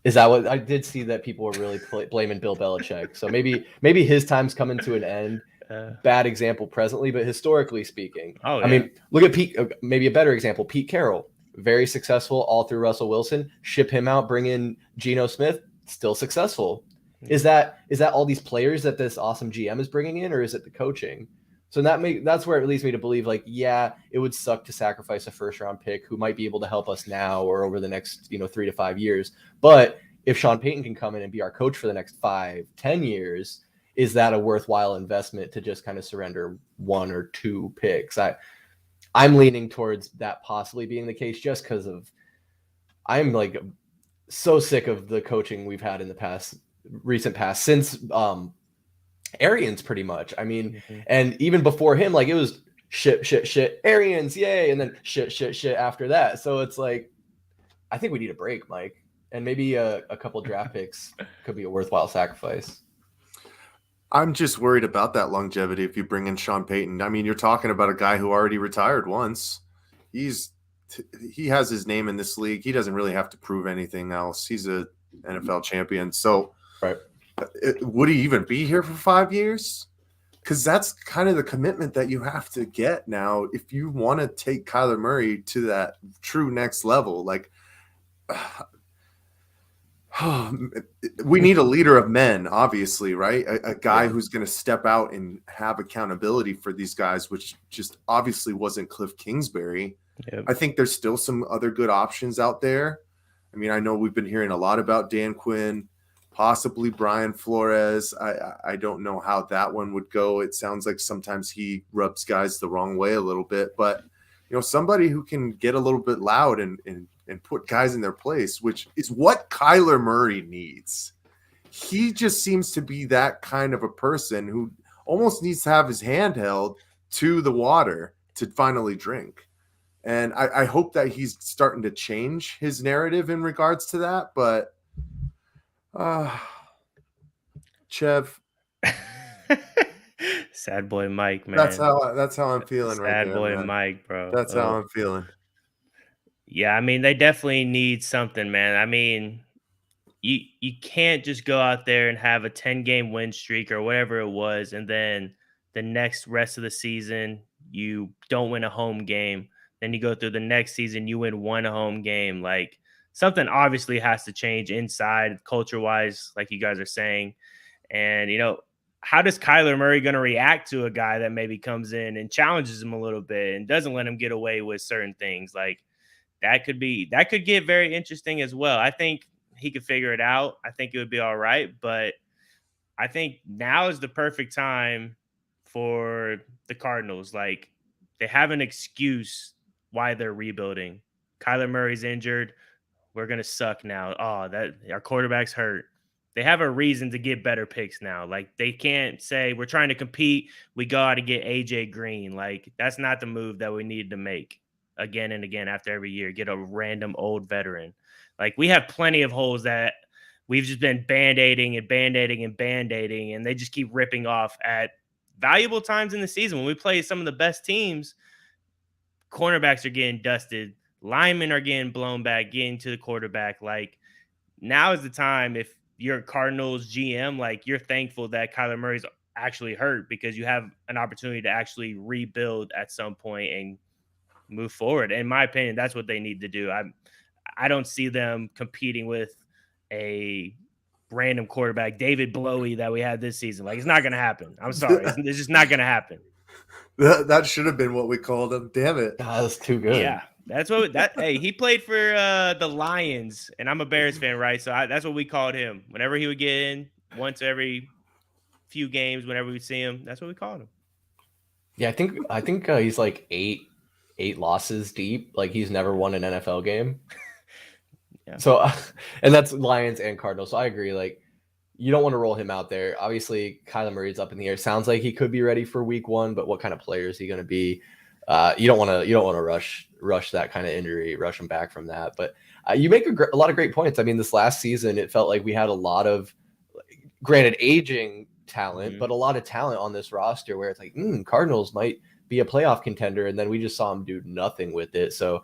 Is that what I did see that people were really blaming Bill Belichick? So maybe his time's coming to an end. Bad example presently, but historically speaking, I mean, look at Pete. Maybe a better example, Pete Carroll, very successful all through Russell Wilson. Ship him out, bring in Geno Smith, still successful. Is that all these players that this awesome GM is bringing in, or is it the coaching? So that's where it leads me to believe, like, yeah, it would suck to sacrifice a first-round pick who might be able to help us now or over the next 3 to 5 years. But if Sean Payton can come in and be our coach for the next 5-10 years, is that a worthwhile investment to just kind of surrender 1 or 2 picks? I'm leaning towards that possibly being the case, just because I'm like so sick of the coaching we've had in the recent past since Arians, pretty much. I mean, and even before him, like it was shit, Arians, yay, and then shit after that. So it's like, I think we need a break, Mike, and maybe a couple draft picks could be a worthwhile sacrifice. I'm just worried about that longevity if you bring in Sean Payton. I mean, you're talking about a guy who already retired once. He has his name in this league. He doesn't really have to prove anything else. He's a NFL champion. So right. Would he even be here for 5 years? Because that's kind of the commitment that you have to get now if you want to take Kyler Murray to that true next level. Like, we need a leader of men, obviously, right? A guy who's going to step out and have accountability for these guys, which just obviously wasn't Cliff Kingsbury. Yep. I think there's still some other good options out there. I mean, I know we've been hearing a lot about Dan Quinn, possibly Brian Flores. I don't know how that one would go. It sounds like sometimes he rubs guys the wrong way a little bit, but somebody who can get a little bit loud and put guys in their place, which is what Kyler Murray needs. He just seems to be that kind of a person who almost needs to have his hand held to the water to finally drink. And I hope that he's starting to change his narrative in regards to that. But Chev, sad boy Mike, man. That's how I'm feeling right there. Sad boy man. Mike, bro. That's how I'm feeling. Yeah, I mean, they definitely need something, man. I mean, you can't just go out there and have a 10-game win streak or whatever it was, and then the next rest of the season you don't win a home game. Then you go through the next season, you win 1 home game. Like, something obviously has to change inside, culture-wise, like you guys are saying. And, how does Kyler Murray going to react to a guy that maybe comes in and challenges him a little bit and doesn't let him get away with certain things? Like, that could get very interesting as well. I think he could figure it out. I think it would be all right. But I think now is the perfect time for the Cardinals. Like, they have an excuse why they're rebuilding. Kyler Murray's injured. We're going to suck now. Oh, that our quarterback's hurt. They have a reason to get better picks now. Like, they can't say we're trying to compete. We go out and get AJ Green. Like, that's not the move that we need to make again and again after every year. Get a random old veteran. Like, we have plenty of holes that we've just been band-aiding, and they just keep ripping off at valuable times in the season. When we play some of the best teams, cornerbacks are getting dusted. Linemen are getting blown back, getting to the quarterback. Like, now is the time, if you're Cardinals GM, like, you're thankful that Kyler Murray's actually hurt, because you have an opportunity to actually rebuild at some point and move forward. In my opinion, that's what they need to do. I don't see them competing with a random quarterback, David Blowy, that we had this season. Like, it's not going to happen. I'm sorry. It's just not going to happen. That should have been what we called him. Damn it. God, that's too good. Yeah. Hey, he played for the Lions, and I'm a Bears fan, right? So that's what we called him. Whenever he would get in, once every few games, whenever we see him, that's what we called him. Yeah, I think he's like 8 8 losses deep. Like he's never won an NFL game. Yeah. So, and that's Lions and Cardinals. So I agree. Like you don't want to roll him out there. Obviously, Kyler Murray's up in the air. Sounds like he could be ready for week 1, but what kind of player is he going to be? You don't want to rush that kind of injury, rush him back from that. But you make a lot of great points. I mean, this last season, it felt like we had a lot of, granted, aging talent, but a lot of talent on this roster where it's like, Cardinals might be a playoff contender, and then we just saw him do nothing with it. So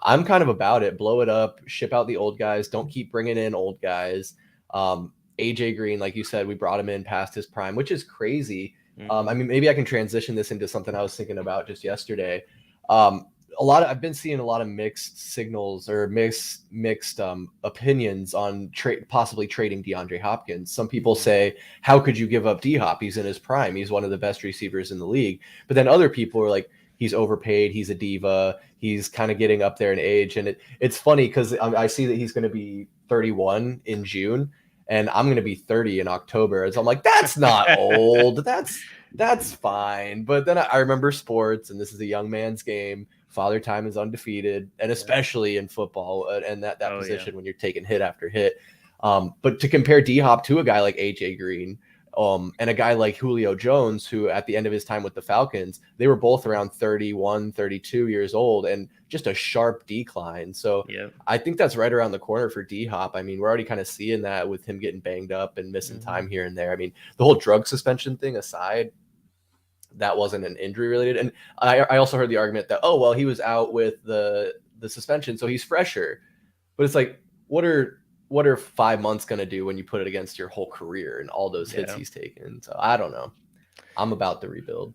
I'm kind of about it. Blow it up, ship out the old guys. Don't keep bringing in old guys. AJ Green, like you said, we brought him in past his prime, which is crazy. I mean, maybe I can transition this into something I was thinking about just yesterday. I've been seeing a lot of mixed signals or mixed opinions on possibly trading DeAndre Hopkins. Some people say, how could you give up D-Hop? He's in his prime. He's one of the best receivers in the league. But then other people are like, he's overpaid. He's a diva. He's kind of getting up there in age. And it's funny because I see that he's going to be 31 in June. And I'm going to be 30 in October. So I'm like, that's not old. That's fine. But then I remember sports, and this is a young man's game. Father time is undefeated, and especially in football and that position when you're taking hit after hit. But to compare D-Hop to a guy like AJ Green and a guy like Julio Jones, who at the end of his time with the Falcons, they were both around 31, 32 years old and just a sharp decline. So I think that's right around the corner for D-Hop. I mean, we're already kind of seeing that with him getting banged up and missing time here and there. I mean, the whole drug suspension thing aside, that wasn't an injury related. And I also heard the argument that, oh, well, he was out with the suspension, so he's fresher. But it's like, what are 5 months going to do when you put it against your whole career and all those hits he's taken? So I don't know. I'm about the rebuild.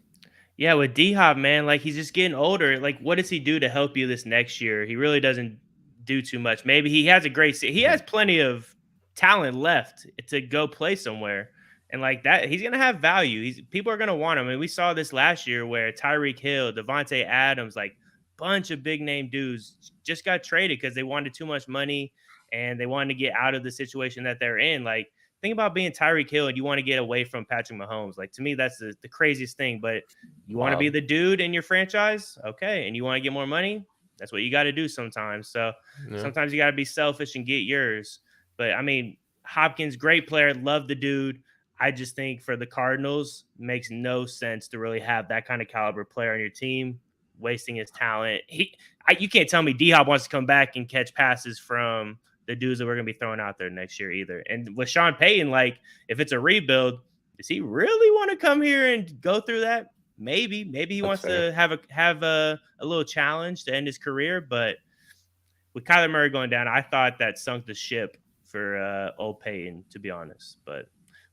Yeah, with D-Hop, man, like he's just getting older. Like, what does he do to help you this next year? He really doesn't do too much. Maybe he has he has plenty of talent left to go play somewhere. And like that, he's going to have value. People are going to want him. I mean, we saw this last year where Tyreek Hill, Devontae Adams, like bunch of big name dudes just got traded because they wanted too much money and they wanted to get out of the situation that they're in. Like, think about being Tyreek Hill and you want to get away from Patrick Mahomes. Like, to me, that's the craziest thing. But you want to be the dude in your franchise? Okay. And you want to get more money? That's what you got to do sometimes. So sometimes you got to be selfish and get yours. But, I mean, Hopkins, great player. Love the dude. I just think for the Cardinals, makes no sense to really have that kind of caliber player on your team, wasting his talent. You can't tell me D-Hop wants to come back and catch passes from the dudes that we're going to be throwing out there next year either. And with Sean Payton, like, if it's a rebuild, does he really want to come here and go through that? Maybe he wants to have a little challenge to end his career. But with Kyler Murray going down, I thought that sunk the ship for old Payton, to be honest. But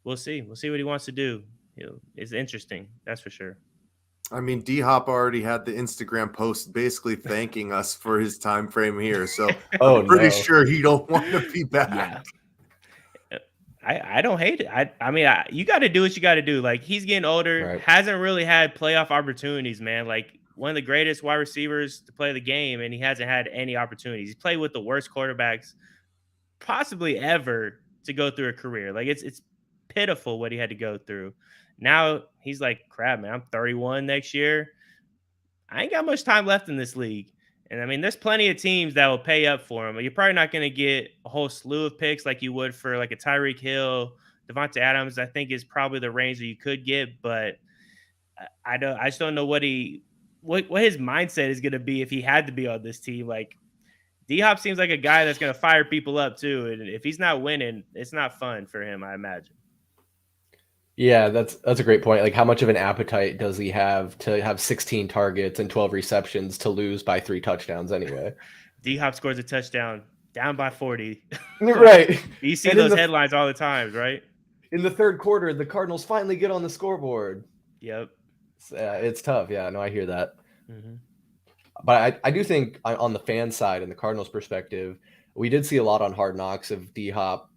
we'll see. We'll see what he wants to do. It's interesting. That's for sure. I mean, D-Hop already had the Instagram post basically thanking us for his time frame here. So I'm pretty sure he don't want to be back. Yeah. I don't hate it. I mean, you got to do what you got to do. Like, he's getting older, hasn't really had playoff opportunities, man. Like, one of the greatest wide receivers to play the game, and he hasn't had any opportunities. He's played with the worst quarterbacks possibly ever to go through a career. Like, it's pitiful what he had to go through. Now he's like, crap, man, I'm 31 next year. I ain't got much time left in this league. And I mean, there's plenty of teams that will pay up for him. You're probably not going to get a whole slew of picks like you would for like a Tyreek Hill, Devontae Adams. I think is probably the range that you could get, but I just don't know what his mindset is going to be if he had to be on this team. Like, D-Hop seems like a guy that's going to fire people up too. And if he's not winning, it's not fun for him, I imagine. Yeah, that's a great point. Like, how much of an appetite does he have to have 16 targets and 12 receptions to lose by 3 touchdowns anyway? D-Hop scores a touchdown down by 40. Right. You see those headlines all the time, right? In the third quarter, the Cardinals finally get on the scoreboard. Yep. It's tough. Yeah, no, I hear that. Mm-hmm. But I do think on the fan side and the Cardinals perspective, we did see a lot on Hard Knocks of D-Hop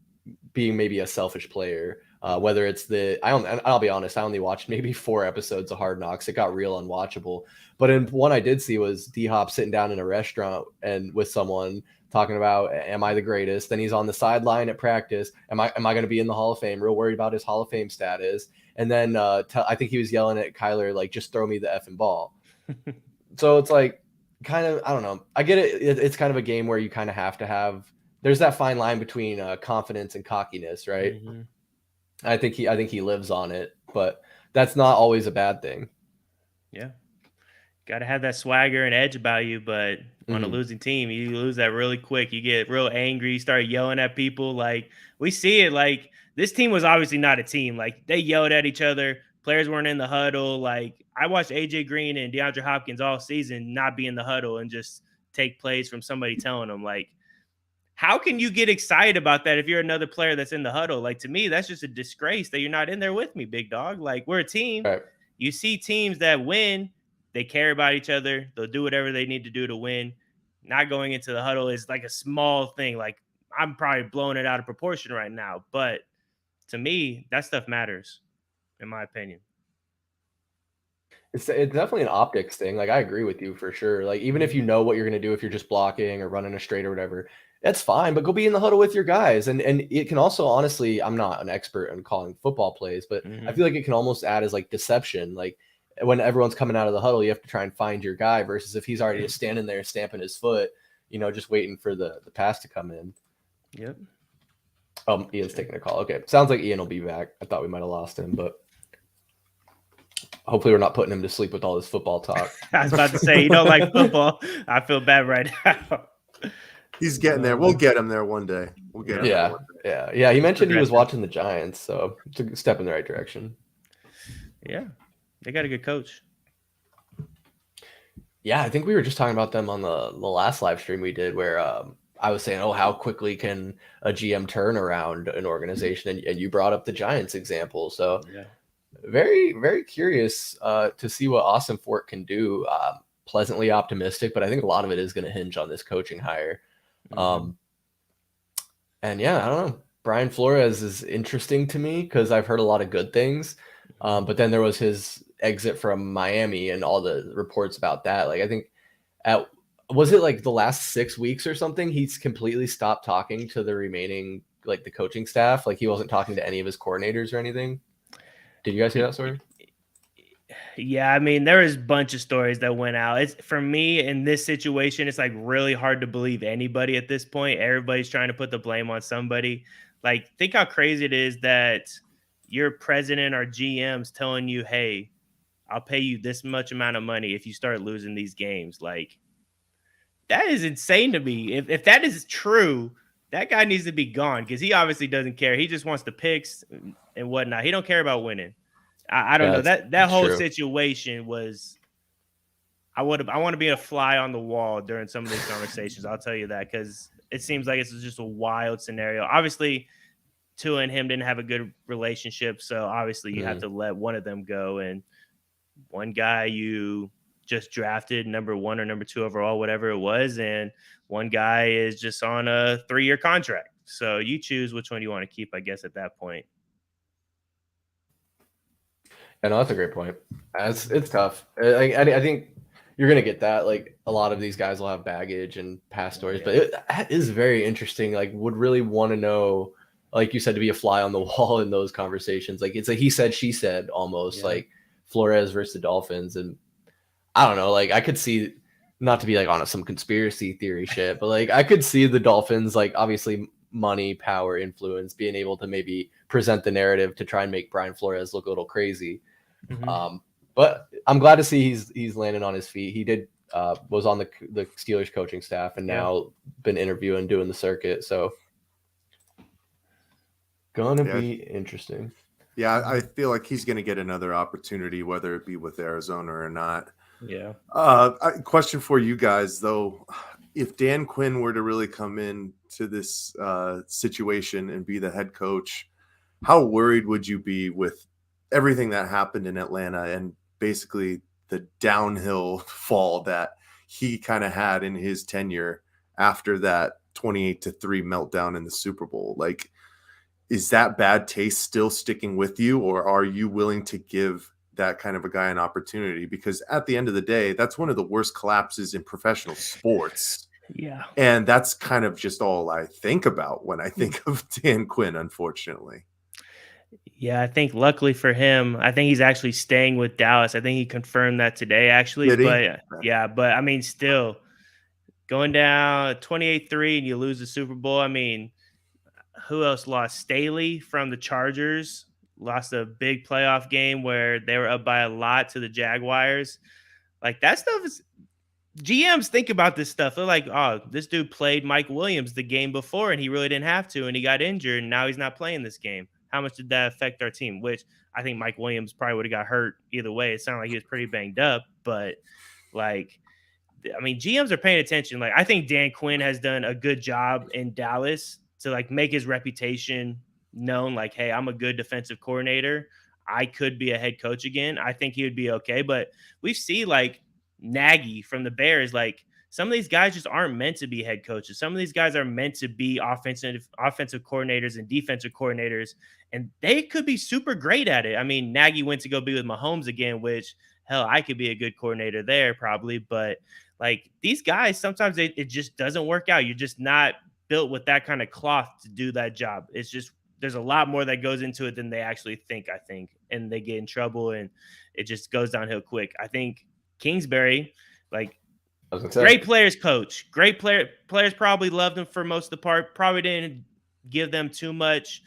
being maybe a selfish player. Whether it's I'll be honest, I only watched maybe 4 episodes of Hard Knocks. It got real unwatchable. But in one I did see was D-Hop sitting down in a restaurant and with someone talking about, am I the greatest? Then he's on the sideline at practice. Am I going to be in the Hall of Fame? Real worried about his Hall of Fame status. And then I think he was yelling at Kyler, like, just throw me the effing ball. So it's like, kind of, I don't know. I get it. It's kind of a game where you kind of have to have. There's that fine line between confidence and cockiness, right? Mhm. I think he lives on it, but that's not always a bad thing. Yeah. Got to have that swagger and edge about you, but on a Mhm. losing team, you lose that really quick. You get real angry, you start yelling at people. Like we see it. Like this team was obviously not a team. Like they yelled at each other. Players weren't in the huddle. Like I watched AJ Green and DeAndre Hopkins all season not be in the huddle and just take plays from somebody telling them. Like, how can you get excited about that if you're another player that's in the huddle? Like to me, that's just a disgrace that you're not in there with me, big dog. Like we're a team. Right. You see teams that win, they care about each other. They'll do whatever they need to do to win. Not going into the huddle is like a small thing. Like I'm probably blowing it out of proportion right now, but to me, that stuff matters, in my opinion. It's definitely an optics thing. Like I agree with you for sure. Like even if you know what you're gonna do, if you're just blocking or running a straight or whatever, that's fine. But go be in the huddle with your guys. And it can also honestly, I'm not an expert in calling football plays, but I feel like it can almost add as like deception. Like when everyone's coming out of the huddle, you have to try and find your guy versus if he's already just standing there stamping his foot, just waiting for the pass to come in. Yep. Ian's taking a call. Okay. Sounds like Ian will be back. I thought we might have lost him, but hopefully we're not putting him to sleep with all this football talk. I was about to say, you don't like football. I feel bad right now. He's getting there. We'll get him there one day. We'll get him there one day. Yeah. He mentioned he was watching the Giants, so it's a step in the right direction. Yeah. They got a good coach. Yeah, I think we were just talking about them on the last live stream we did where I was saying, how quickly can a GM turn around an organization? And you brought up the Giants example. So yeah. Very, very curious to see what Austin Fort can do. Pleasantly optimistic, but I think a lot of it is going to hinge on this coaching hire. And yeah, I don't know. Brian Flores is interesting to me because I've heard a lot of good things. But then there was his exit from Miami and all the reports about that. Like I think was it like the last 6 weeks or something? He's completely stopped talking to the remaining, like the coaching staff. Like he wasn't talking to any of his coordinators or anything. Did you guys hear that story? Yeah, I mean, there is a bunch of stories that went out. It's for me in this situation, it's like really hard to believe anybody at this point. Everybody's trying to put the blame on somebody. Like, think how crazy it is that your president or GM's telling you, hey, I'll pay you this much amount of money if you start losing these games. Like, that is insane to me. If that is true, that guy needs to be gone because he obviously doesn't care. He just wants the picks and whatnot. He don't care about winning. I don't know. That whole situation was I want to be a fly on the wall during some of these conversations. I'll tell you that because it seems like it's just a wild scenario. Obviously, Tua and him didn't have a good relationship, so obviously you have to let one of them go. And one guy you just drafted number 1 or number 2 overall, whatever it was, and one guy is just on a 3-year contract. So you choose which one you want to keep, I guess, at that point. Yeah, no, that's a great point. It's tough. I think you're going to get that. Like a lot of these guys will have baggage and past stories, but that is very interesting. Like would really want to know, like you said, to be a fly on the wall in those conversations. Like it's a he said, she said almost like Flores versus the Dolphins. And I don't know, like I could see, not to be like on some conspiracy theory shit, but like I could see the Dolphins, like obviously money, power, influence, being able to maybe present the narrative to try and make Brian Flores look a little crazy. But I'm glad to see he's landing on his feet. He did was on the Steelers coaching staff and now been interviewing, doing the circuit. So gonna be interesting. Yeah, I feel like he's going to get another opportunity, whether it be with Arizona or not. Yeah. Question for you guys, though. If Dan Quinn were to really come in to this situation and be the head coach, how worried would you be with everything that happened in Atlanta and basically the downhill fall that he kind of had in his tenure after that 28-3 meltdown in the Super Bowl? Like, is that bad taste still sticking with you, or are you willing to give that kind of a guy an opportunity? Because at the end of the day, that's one of the worst collapses in professional sports. Yeah. And that's kind of just all I think about when I think of Dan Quinn, unfortunately. Yeah, I think luckily for him, I think he's actually staying with Dallas. I think he confirmed that today, actually. Did he? But yeah, but I mean, still going down 28-3 and you lose the Super Bowl. I mean, who else lost? Staley from the Chargers lost a big playoff game where they were up by a lot to the Jaguars. Like that stuff is GMs think about this stuff. They're like, oh, this dude played Mike Williams the game before and he really didn't have to, and he got injured, and now he's not playing this game. How much did that affect our team? Which I think Mike Williams probably would have got hurt either way. It sounded like he was pretty banged up, but like, I mean, GMs are paying attention. Like, I think Dan Quinn has done a good job in Dallas to like make his reputation known. Like, hey, I'm a good defensive coordinator. I could be a head coach again. I think he would be okay. But we see like Nagy from the Bears, like some of these guys just aren't meant to be head coaches. Some of these guys are meant to be offensive coordinators and defensive coordinators, and they could be super great at it. I mean, Nagy went to go be with Mahomes again, which hell, I could be a good coordinator there probably, but like these guys, sometimes it just doesn't work out. You're just not built with that kind of cloth to do that job. It's just there's a lot more that goes into it than they actually think, I think, and they get in trouble and it just goes downhill quick. I think Kingsbury, like great players coach, players probably loved him for most of the part, probably didn't give them too much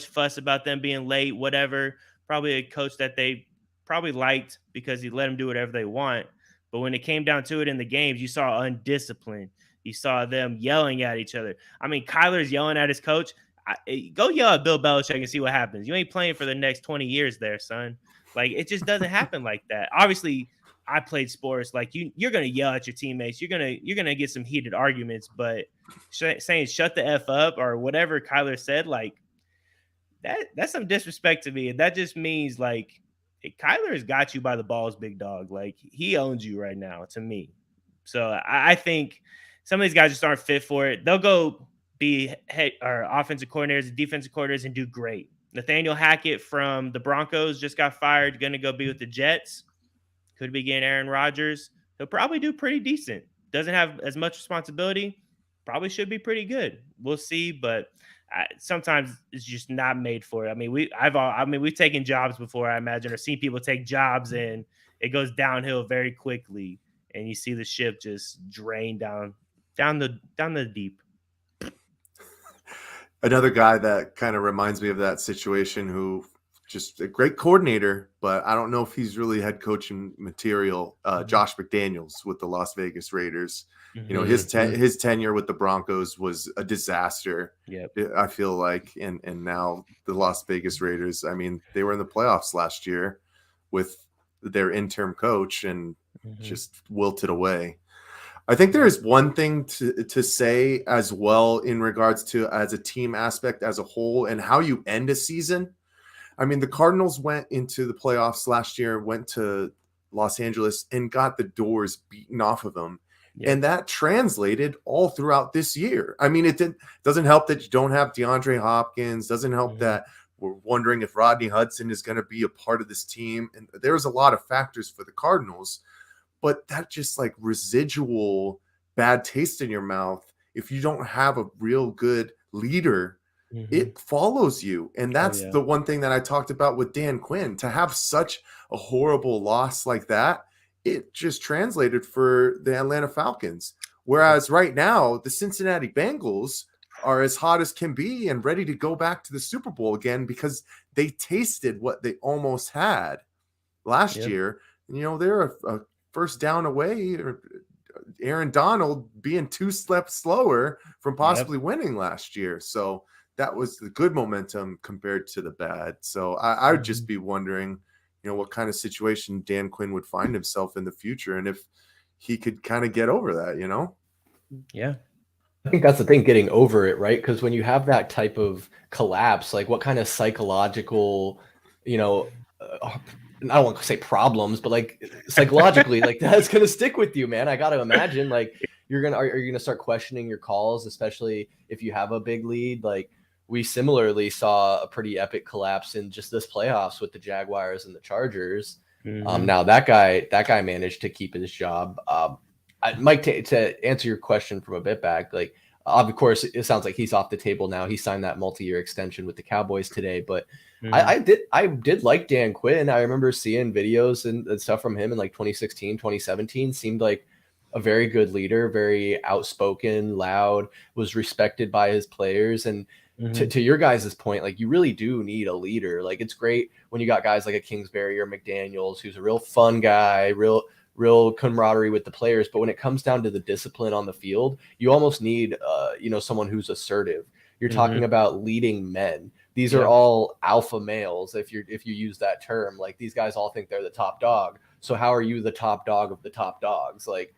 fuss about them being late, whatever. Probably a coach that they probably liked because he let them do whatever they want. But when it came down to it in the games, you saw undisciplined. You saw them yelling at each other. I mean, Kyler's yelling at his coach. Go yell at Bill Belichick and see what happens. You ain't playing for the next 20 years there, son. Like, it just doesn't happen like that. Obviously, I played sports. Like, you're going to yell at your teammates. You're gonna get some heated arguments. But saying shut the F up or whatever Kyler said, like, that's some disrespect to me. And that just means, like, Kyler has got you by the balls, big dog. Like, he owns you right now, to me. So I think some of these guys just aren't fit for it. They'll go be head or offensive coordinators and defensive coordinators and do great. Nathaniel Hackett from the Broncos just got fired, going to go be with the Jets. Could be getting Aaron Rodgers. He'll probably do pretty decent. Doesn't have as much responsibility. Probably should be pretty good. We'll see, but sometimes it's just not made for it. I mean, we've taken jobs before, I imagine, or seen people take jobs and it goes downhill very quickly, and you see the ship just drain down the deep. Another guy that kind of reminds me of that situation, who just a great coordinator, but I don't know if he's really head coaching material. Josh McDaniels with the Las Vegas Raiders. You know, his tenure with the Broncos was a disaster. Yep. I feel like, and now the Las Vegas Raiders, I mean, they were in the playoffs last year with their interim coach and just wilted away. I think there is one thing to say as well in regards to as a team aspect as a whole and how you end a season. I mean, the Cardinals went into the playoffs last year, went to Los Angeles and got the doors beaten off of them. Yeah. And that translated all throughout this year. I mean, doesn't help that you don't have DeAndre Hopkins. Doesn't help that we're wondering if Rodney Hudson is going to be a part of this team. And there's a lot of factors for the Cardinals. But that just like residual bad taste in your mouth, if you don't have a real good leader, it follows you. And that's the one thing that I talked about with Dan Quinn. To have such a horrible loss like that, it just translated for the Atlanta Falcons. Whereas right now, the Cincinnati Bengals are as hot as can be and ready to go back to the Super Bowl again because they tasted what they almost had last year. You know, they're a first down away, or Aaron Donald being 2 steps slower from possibly winning last year. So that was the good momentum compared to the bad. So I would just be wondering, you know, what kind of situation Dan Quinn would find himself in the future and if he could kind of get over that, you know? Yeah. I think that's the thing, getting over it, right? Because when you have that type of collapse, like what kind of psychological, you know, I don't want to say problems, but like psychologically, like that's going to stick with you, man. I got to imagine like are you going to start questioning your calls, especially if you have a big lead? Like we similarly saw a pretty epic collapse in just this playoffs with the Jaguars and the Chargers. Now that guy managed to keep his job. Mike, to answer your question from a bit back, like of course, it sounds like he's off the table now. He signed that multi-year extension with the Cowboys today, but I did like Dan Quinn. I remember seeing videos and stuff from him in like 2016, 2017. Seemed like a very good leader, very outspoken, loud, was respected by his players. And to your guys' point, like, you really do need a leader. Like, it's great when you got guys like a Kingsbury or McDaniels, who's a real fun guy, real camaraderie with the players. But when it comes down to the discipline on the field, you almost need, someone who's assertive. You're talking about leading men. These are all alpha males. If you use that term, like, these guys all think they're the top dog. So how are you the top dog of the top dogs? Like,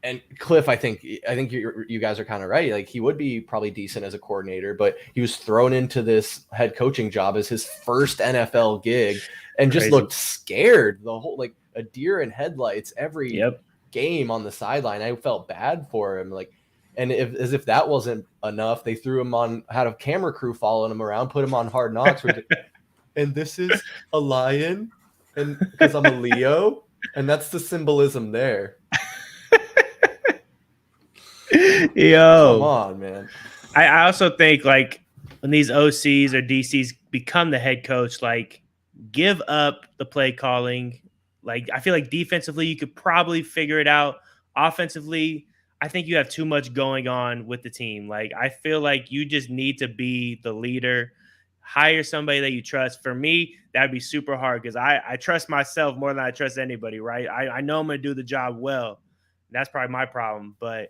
and Cliff, I think you guys are kind of right. Like, he would be probably decent as a coordinator, but he was thrown into this head coaching job as his first NFL gig and just looked scared the whole, like a deer in headlights every game on the sideline. I felt bad for him. Like, and as if that wasn't enough, they threw him on, had a camera crew following him around, put him on Hard Knocks. And this is a lion, and because I'm a Leo, and that's the symbolism there. Yo, come on, man. I also think, like, when these OCs or DCs become the head coach, like, give up the play calling. Like, I feel like defensively you could probably figure it out. Offensively, I think you have too much going on with the team. Like, I feel like you just need to be the leader. Hire somebody that you trust. For me, that'd be super hard because I trust myself more than I trust anybody, right? I know I'm going to do the job well. That's probably my problem. But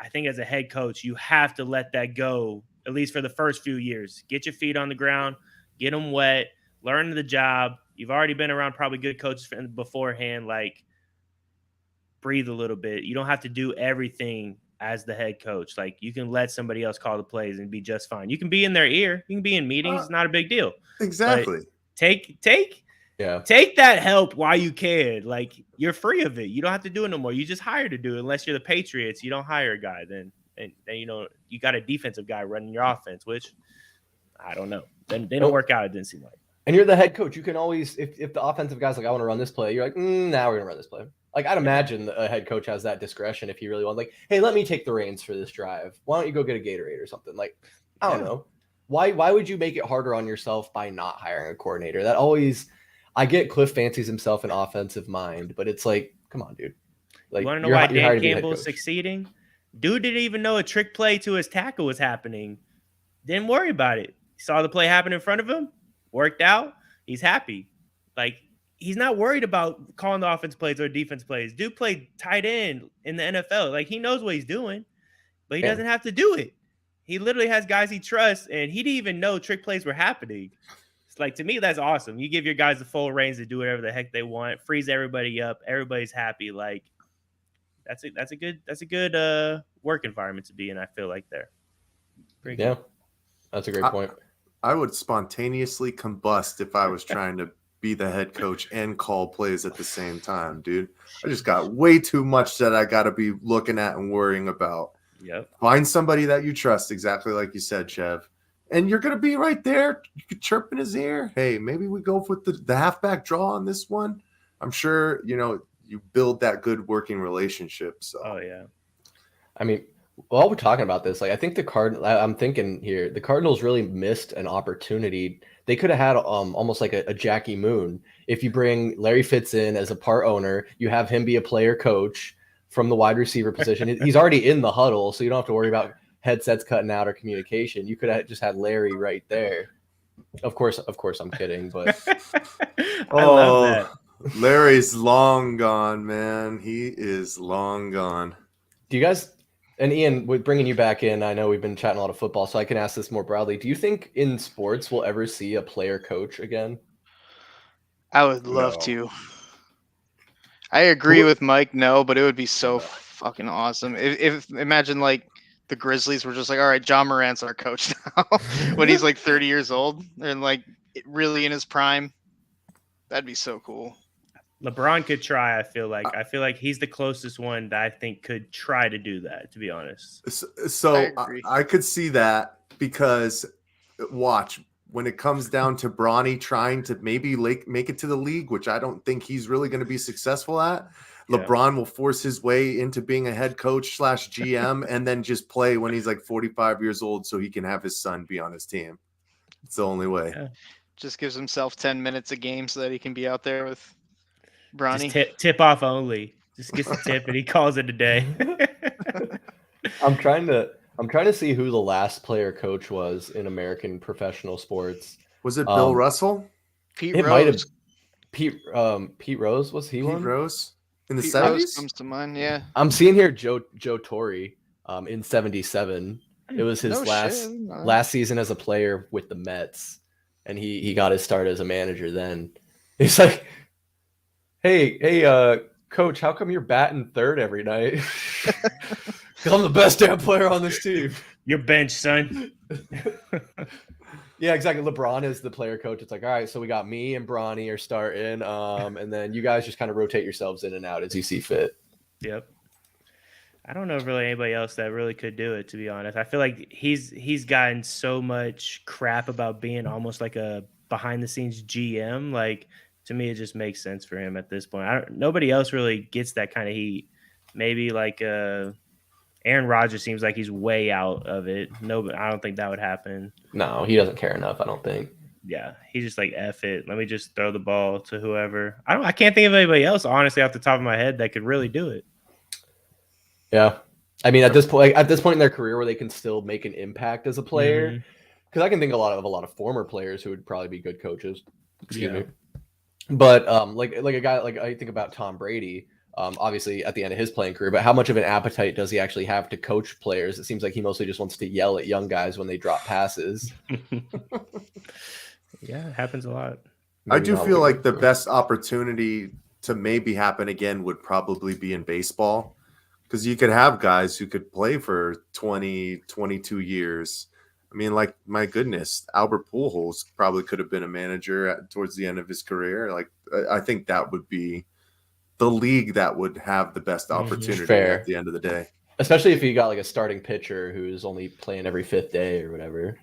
I think as a head coach, you have to let that go, at least for the first few years. Get your feet on the ground, get them wet, learn the job. You've already been around probably good coaches beforehand. Like, breathe a little bit. You don't have to do everything as the head coach. Like, you can let somebody else call the plays and be just fine. You can be in their ear. You can be in meetings. It's not a big deal. Exactly. But take that help while you can. Like, you're free of it. You don't have to do it no more. You just hire to do it. Unless you're the Patriots, you don't hire a guy. Then you got a defensive guy running your offense, which I don't know. Then they don't work out. It didn't seem like. And you're the head coach. You can always, if the offensive guy's like, I want to run this play, you're like, now we're gonna run this play. Like, I'd imagine a head coach has that discretion if he really wants. Like, hey, let me take the reins for this drive. Why don't you go get a Gatorade or something? Like, I don't know. Why would you make it harder on yourself by not hiring a coordinator? That always, I get Cliff fancies himself an offensive mind, but it's like, come on, dude. Like, you want to know why Dan Campbell is succeeding? Dude didn't even know a trick play to his tackle was happening. Didn't worry about it. He saw the play happen in front of him, worked out. He's happy. Like, he's not worried about calling the offense plays or defense plays. Dude played tight end in the NFL. Like, he knows what he's doing, but he doesn't have to do it. He literally has guys he trusts, and he didn't even know trick plays were happening. It's like, to me, that's awesome. You give your guys the full reins to do whatever the heck they want, freeze everybody up, everybody's happy. Like, that's a good work environment to be in, I feel like there. Pretty good. That's a great point. I would spontaneously combust if I was trying to be the head coach and call plays at the same time, dude. I just got way too much that I got to be looking at and worrying about. Yep. Find somebody that you trust, exactly like you said, Chev. And you're going to be right there. You could chirp in his ear. Hey, maybe we go with the halfback draw on this one. I'm sure, you build that good working relationship. So. Oh, yeah. I mean, while we're talking about this, like, I think I'm thinking here, the Cardinals really missed an opportunity. They could have had almost like a Jackie Moon. If you bring Larry Fitz in as a part owner, you have him be a player coach from the wide receiver position. He's already in the huddle, so you don't have to worry about headsets cutting out or communication. You could have just had Larry right there. Of course, I'm kidding, but I love that. Larry's long gone, man. He is long gone. Do you guys? And Ian, with bringing you back in, I know we've been chatting a lot of football, so I can ask this more broadly. Do you think in sports we'll ever see a player coach again? I would love to. I agree with Mike, no, but it would be so fucking awesome. If imagine, like, the Grizzlies were just like, all right, John Morant's our coach now when he's like 30 years old and like really in his prime. That'd be so cool. LeBron could try, I feel like he's the closest one that I think could try to do that, to be honest. So I could see that because watch, when it comes down to Bronny trying to maybe make it to the league, which I don't think he's really going to be successful at, LeBron will force his way into being a head coach / GM and then just play when he's like 45 years old so he can have his son be on his team. It's the only way. Yeah. Just gives himself 10 minutes a game so that he can be out there with Bronny. Just tip off only. Just gets the tip and he calls it a day. I'm trying to see who the last player coach was in American professional sports. Was it Bill Russell? Pete It Rose. might have Pete Rose. Was he Pete one? Rose in the Pete Rose 70s? comes to mind, yeah. I'm seeing here Joe Torre in 77. It was his No last shit. last season as a player with the Mets, and he got his start as a manager then. He's like, hey, coach, how come you're batting third every night? Because I'm the best damn player on this team. Your bench, son. Yeah, exactly. LeBron is the player coach. It's like, all right, so we got me and Bronny are starting, and then you guys just kind of rotate yourselves in and out as you see fit. Yep. I don't know if really anybody else that really could do it, to be honest. I feel like he's gotten so much crap about being almost like a behind the scenes GM. Like, to me, it just makes sense for him at this point. Nobody else really gets that kind of heat. Maybe like Aaron Rodgers seems like he's way out of it. No, I don't think that would happen. No, he doesn't care enough, I don't think. Yeah, he's just like, F it. Let me just throw the ball to whoever. I can't think of anybody else, honestly, off the top of my head that could really do it. Yeah. I mean, at this point in their career where they can still make an impact as a player, because I can think a lot of former players who would probably be good coaches. Excuse me. But like a guy, like I think about Tom Brady, obviously at the end of his playing career, but how much of an appetite does he actually have to coach players? It seems like he mostly just wants to yell at young guys when they drop passes. Yeah, it happens a lot. I do feel like the best opportunity to maybe happen again would probably be in baseball, because you could have guys who could play for 20, 22 years. I mean, like, my goodness, Albert Pujols probably could have been a manager towards the end of his career. Like, I think that would be the league that would have the best opportunity at the end of the day. Especially if you got like a starting pitcher who's only playing every fifth day or whatever.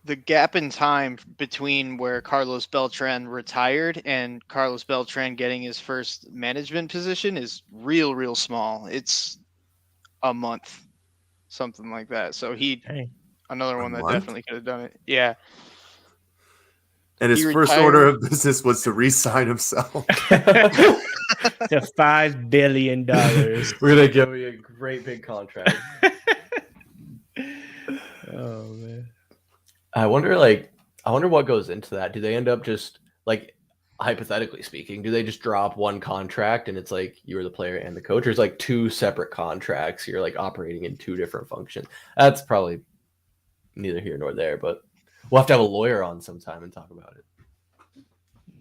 The gap in time between where Carlos Beltran retired and Carlos Beltran getting his first management position is real small. It's a month, something like that. So another one that definitely could have done it. Yeah. And his first order of business was to re-sign himself. To $5 billion. We're going to give you a great big contract. Oh, man. I wonder what goes into that. Do they end up just, like, hypothetically speaking, do they just drop one contract and it's like you were the player and the coach? Or it's like two separate contracts. You're like operating in two different functions. That's probably neither here nor there, but we'll have to have a lawyer on sometime and talk about it.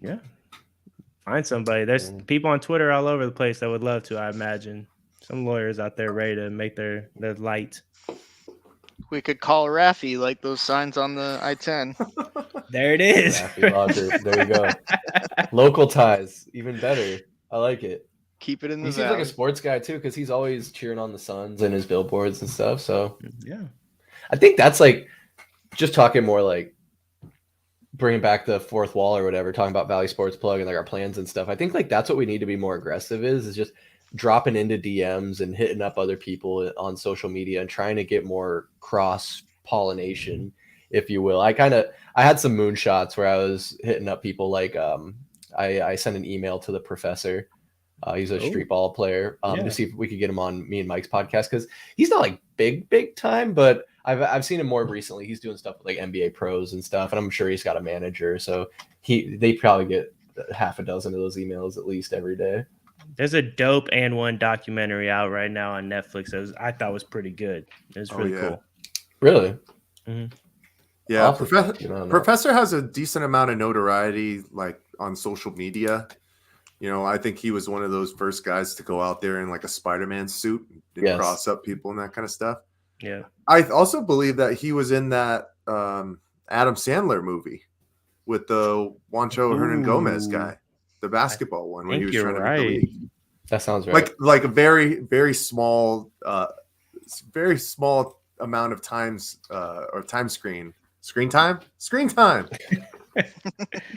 Yeah. Find somebody. There's people on Twitter all over the place that would love to, I imagine. Some lawyers out there ready to make their light. We could call Raffy like those signs on the I-10. There it is. Raffy Logic. There you go. Local ties. Even better. I like it. Keep it in the He seems like a sports guy too, because he's always cheering on the Suns and his billboards and stuff. So yeah. I think that's like just talking more like bringing back the fourth wall or whatever, talking about Valley Sports Plug and like our plans and stuff. I think like that's what we need to be more aggressive is just dropping into DMs and hitting up other people on social media and trying to get more cross pollination, if you will. I had some moonshots where I was hitting up people like I sent an email to the professor. He's a street ball player to see if we could get him on me and Mike's podcast, because he's not like big time, but I've seen him more recently. He's doing stuff with like NBA pros and stuff, and I'm sure he's got a manager, so they probably get half a dozen of those emails at least every day. There's a dope and one documentary out right now on Netflix that I thought was pretty good. It was really cool. Really? Mm-hmm. Yeah, Professor has a decent amount of notoriety like on social media. You know, I think he was one of those first guys to go out there in like a Spider-Man suit and cross up people and that kind of stuff. Yeah. I also believe that he was in that Adam Sandler movie with the Juancho Hernan Gomez guy, the basketball one when he was trying to get the league. That sounds right. Like a very small amount of times or screen time.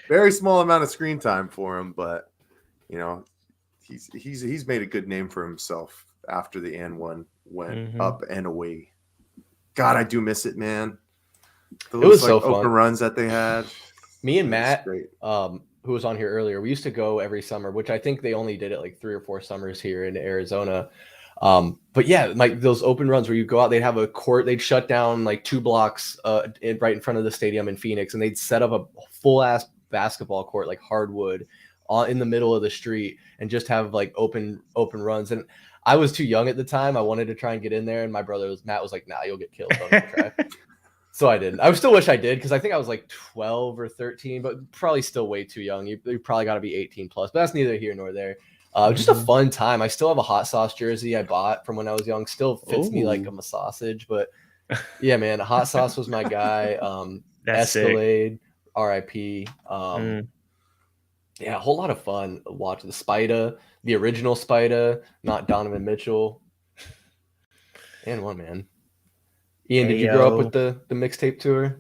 Very small amount of screen time for him, but you know, he's made a good name for himself after the N1 went up and away. God, I do miss it, man. Those, it was like, so open fun. runs that they had. Me and It was Matt, great. who was on here earlier, we used to go every summer, which I think they only did it like 3 or 4 summers here in Arizona. But yeah, like those open runs where you go out, they'd have a court, they'd shut down like 2 blocks right in front of the stadium in Phoenix, and they'd set up a full ass basketball court, like hardwood, in the middle of the street, and just have like open runs. And I was too young at the time. I wanted to try and get in there, and my brother Matt was like, "Nah, you'll get killed. Don't even try." So I didn't. I still wish I did, because I think I was like 12 or 13, but probably still way too young. You probably got to be 18 plus, but that's neither here nor there. Just a fun time. I still have a hot sauce jersey I bought from when I was young. Still fits me like a sausage, but yeah, man, hot sauce was my guy. That's Escalade, RIP. Yeah, a whole lot of fun. Watch the Spida, the original Spida, not Donovan Mitchell. And one, man. Ian, did you grow up with the mixtape tour?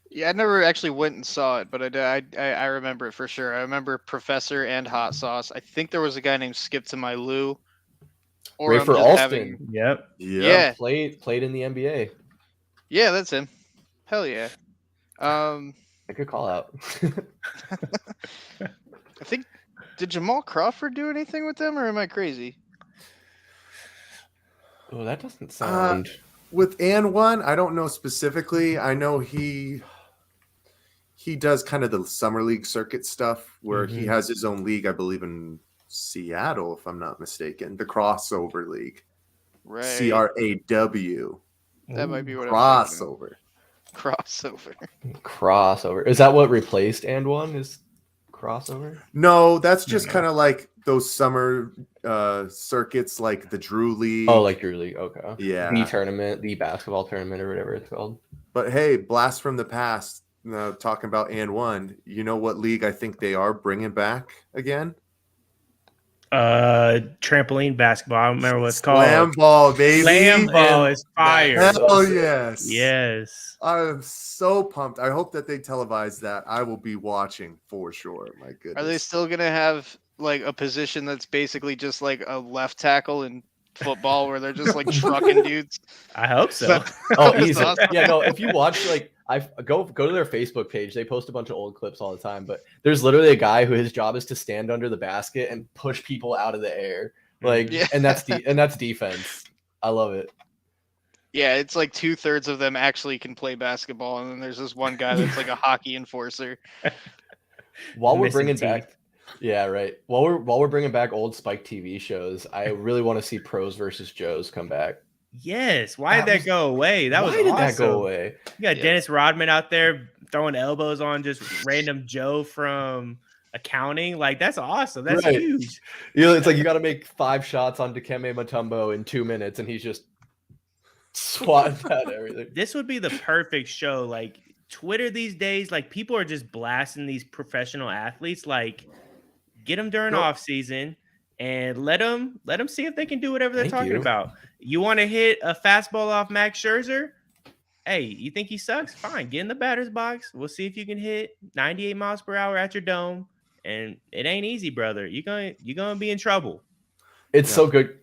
Yeah, I never actually went and saw it, but I remember it for sure. I remember Professor and Hot Sauce. I think there was a guy named Skip to My Lou. Or Ray for Alston. Yep. Yeah. Played in the NBA. Yeah, that's him. Hell yeah. A good call out. I think, did Jamal Crawford do anything with them, or am I crazy? Oh, that doesn't sound. With N1, I don't know specifically. I know he does kind of the summer league circuit stuff where he has his own league, I believe in Seattle, if I'm not mistaken, the crossover league. Right. CRAW. That might be what crossover. Crossover. Is that what replaced N1? Is crossover? No, that's just kind of like those summer circuits, like the Drew League. Oh, like Drew League. Okay. Yeah. The tournament, the basketball tournament, or whatever it's called. But hey, blast from the past. Talking about N1, you know what league I think they are bringing back again? Trampoline basketball. I don't remember what it's called. Slam ball, baby. Slam ball is fire. Hell yes. Yes. I'm so pumped. I hope that they televise that. I will be watching for sure. My goodness. Are they still going to have like a position that's basically just like a left tackle in football where they're just like trucking dudes? I hope so. Oh, easy. Awesome. Yeah, no, if you watch, like, I go to their Facebook page. They post a bunch of old clips all the time, but there's literally a guy who his job is to stand under the basket and push people out of the air. Like, and that's defense. I love it. Yeah, it's like 2/3 of them actually can play basketball, and then there's this one guy that's like a hockey enforcer. While we're bringing back, yeah, right. While we're bringing back old Spike TV shows, I really want to see Pros versus Joes come back. Yes. Why did that go away? That was awesome. Why did that go away? You got Dennis Rodman out there throwing elbows on just random Joe from accounting. Like, that's awesome. That's huge. It's like you got to make 5 shots on Dikembe Mutombo in 2 minutes, and he's just swatting at everything. This would be the perfect show. Like, Twitter these days, like, people are just blasting these professional athletes. Like, get them during off season and let them see if they can do whatever they're talking about. You want to hit a fastball off Max Scherzer? Hey, you think he sucks? Fine, get in the batter's box. We'll see if you can hit 98 miles per hour at your dome. And it ain't easy, brother. You're gonna be in trouble. It's so good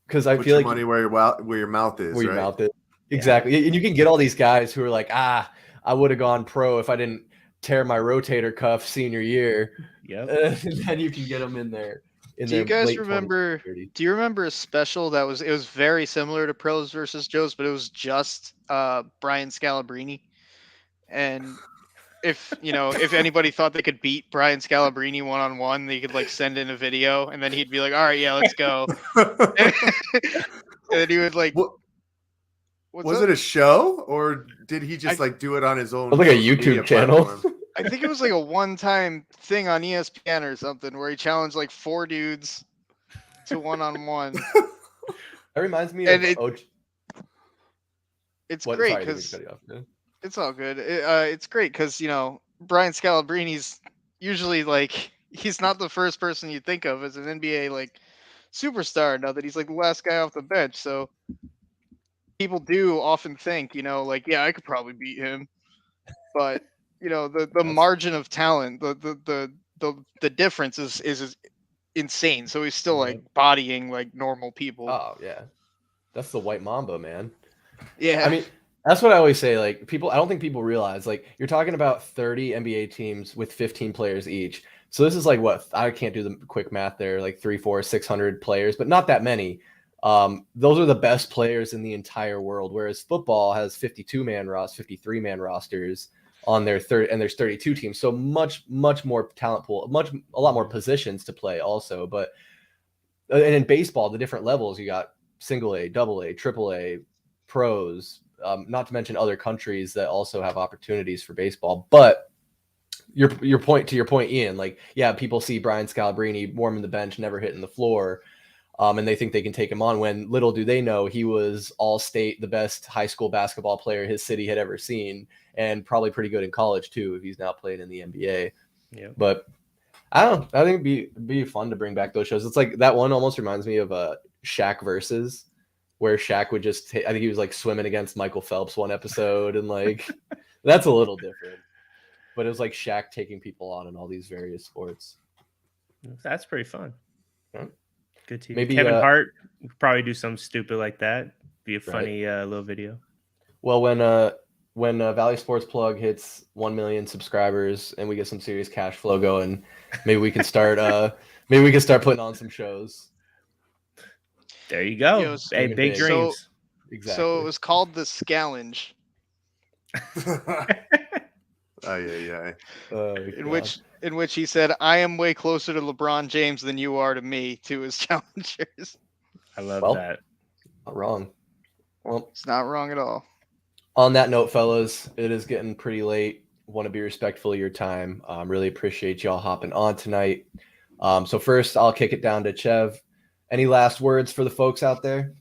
because I feel like money where your mouth is. Where your mouth is. Exactly. And you can get all these guys who are like, I would have gone pro if I didn't tear my rotator cuff senior year. Yep. And then you can get them in there. Do you guys remember? Do you remember a special that was very similar to Pros versus Joes, but it was just Brian Scalabrine? And if anybody thought they could beat Brian Scalabrine one-on-one, they could like send in a video, and then he'd be like, "All right, yeah, let's go." And then he would like. Was it a show, or did he just do it on his own? Like a YouTube channel. I think it was like a one-time thing on ESPN or something where he challenged like 4 dudes to one-on-one. That reminds me of it's great because it's all good. It's great because Brian Scalabrine's usually like he's not the first person you think of as an NBA like superstar now that he's like the last guy off the bench. So people do often think I could probably beat him, but the margin of talent, the difference is insane. So he's still Yeah. like bodying like normal people. Oh yeah, that's the white mamba, man. Yeah. I mean, that's what I always say. Like I don't think people realize, like, you're talking about 30 NBA teams with 15 players each. So this is like what, I can't do the quick math there, like 600 players, but not that many. Those are the best players in the entire world. Whereas football has 53-man rosters on their and there's 32 teams. So much more talent pool, a lot more positions to play also. But and in baseball, the different levels, you got single A, double A, triple A, pros, not to mention other countries that also have opportunities for baseball. But your point, Ian, like, yeah, people see Brian Scalabrine warming the bench, never hitting the floor, and they think they can take him on, when little do they know he was all-state, the best high school basketball player his city had ever seen, and probably pretty good in college too if he's now playing in the NBA. Yeah. But I don't know. I think it'd be fun to bring back those shows. It's like that one almost reminds me of Shaq versus, where Shaq would just I think he was like swimming against Michael Phelps one episode, and like that's a little different. But it was like Shaq taking people on in all these various sports. That's pretty fun. Yeah. Good TV. Maybe Kevin Hart would probably do something stupid like that. Be a funny Right. little video. Well, when Valley Sports Plug hits 1 million subscribers and we get some serious cash flow going, maybe we can start putting on some shows. There you go. Yo, Hey, Dreaming big big. dreams. Exactly. So it was called the Scallenge, in which he said, "I am way closer to LeBron James than you are to me," to his challengers. I love Well, that. Not wrong. Well, It's not wrong at all. on that note, fellas, it is getting pretty late. Want to be respectful of your time. Really appreciate y'all hopping on tonight. So first, I'll kick it down to Chev. Any last words for the folks out there?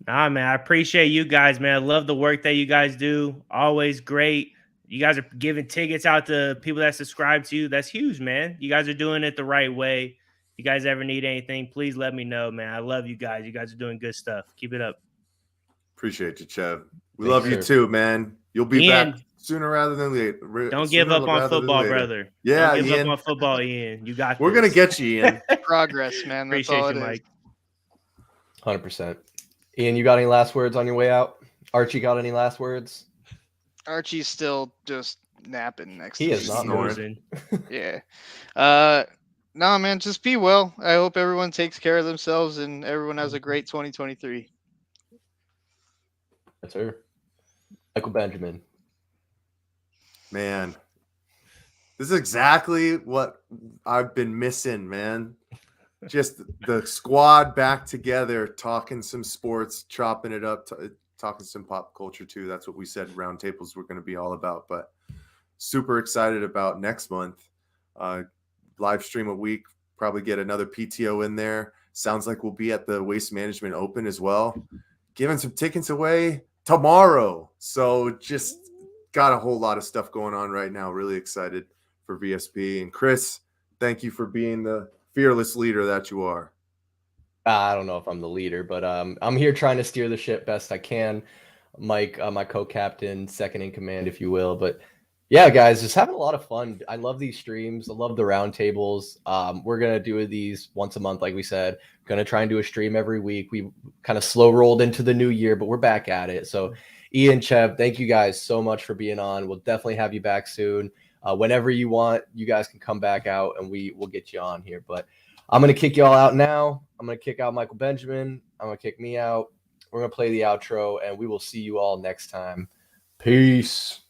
Nah, man, I appreciate you guys, man. I love the work that you guys do. Always great. You guys are giving tickets out to people that subscribe to you. That's huge, man. You guys are doing it the right way. You guys ever need anything, please let me know, man. I love you guys. You guys are doing good stuff. Keep it up. Appreciate you, Chev. We Thanks, love you sir. too, man. You'll be Ian, back sooner rather than later. Don't give up on football, brother. Yeah, Don't give Ian. up on football, Ian. You got We're this. going to get you, Ian. Progress, man. That's Appreciate all you, it is. Mike. 100%. Ian, you got any last words on your way out? Archie, got any last words? Archie's still just napping next He to is me. not Snoozing. Yeah. No, man, just be well. I hope everyone takes care of themselves and everyone has a great 2023. Yes, sir. Michael Benjamin. Man, this is exactly what I've been missing, man. Just the squad back together, talking some sports, chopping it up, talking some pop culture too. That's what we said roundtables were going to be all about. But super excited about next month. Live stream a week, probably get another PTO in there. Sounds like we'll be at the Waste Management Open as well. Giving some tickets away tomorrow. So just got a whole lot of stuff going on right now. Really excited for VSP. And Chris, thank you for being the fearless leader that you are. I don't know if I'm the leader, but I'm here trying to steer the ship best I can. Mike, my co-captain, second in command, if you will. But yeah, guys, just having a lot of fun. I love these streams. I love the roundtables. We're going to do these once a month, like we said. Going to try and do a stream every week. We kind of slow rolled into the new year, but we're back at it. So Ian, Chev, thank you guys so much for being on. We'll definitely have you back soon. Whenever you want, you guys can come back out and we'll get you on here. But I'm going to kick you all out now. I'm going to kick out Michael Benjamin. I'm going to kick me out. We're going to play the outro, and we will see you all next time. Peace.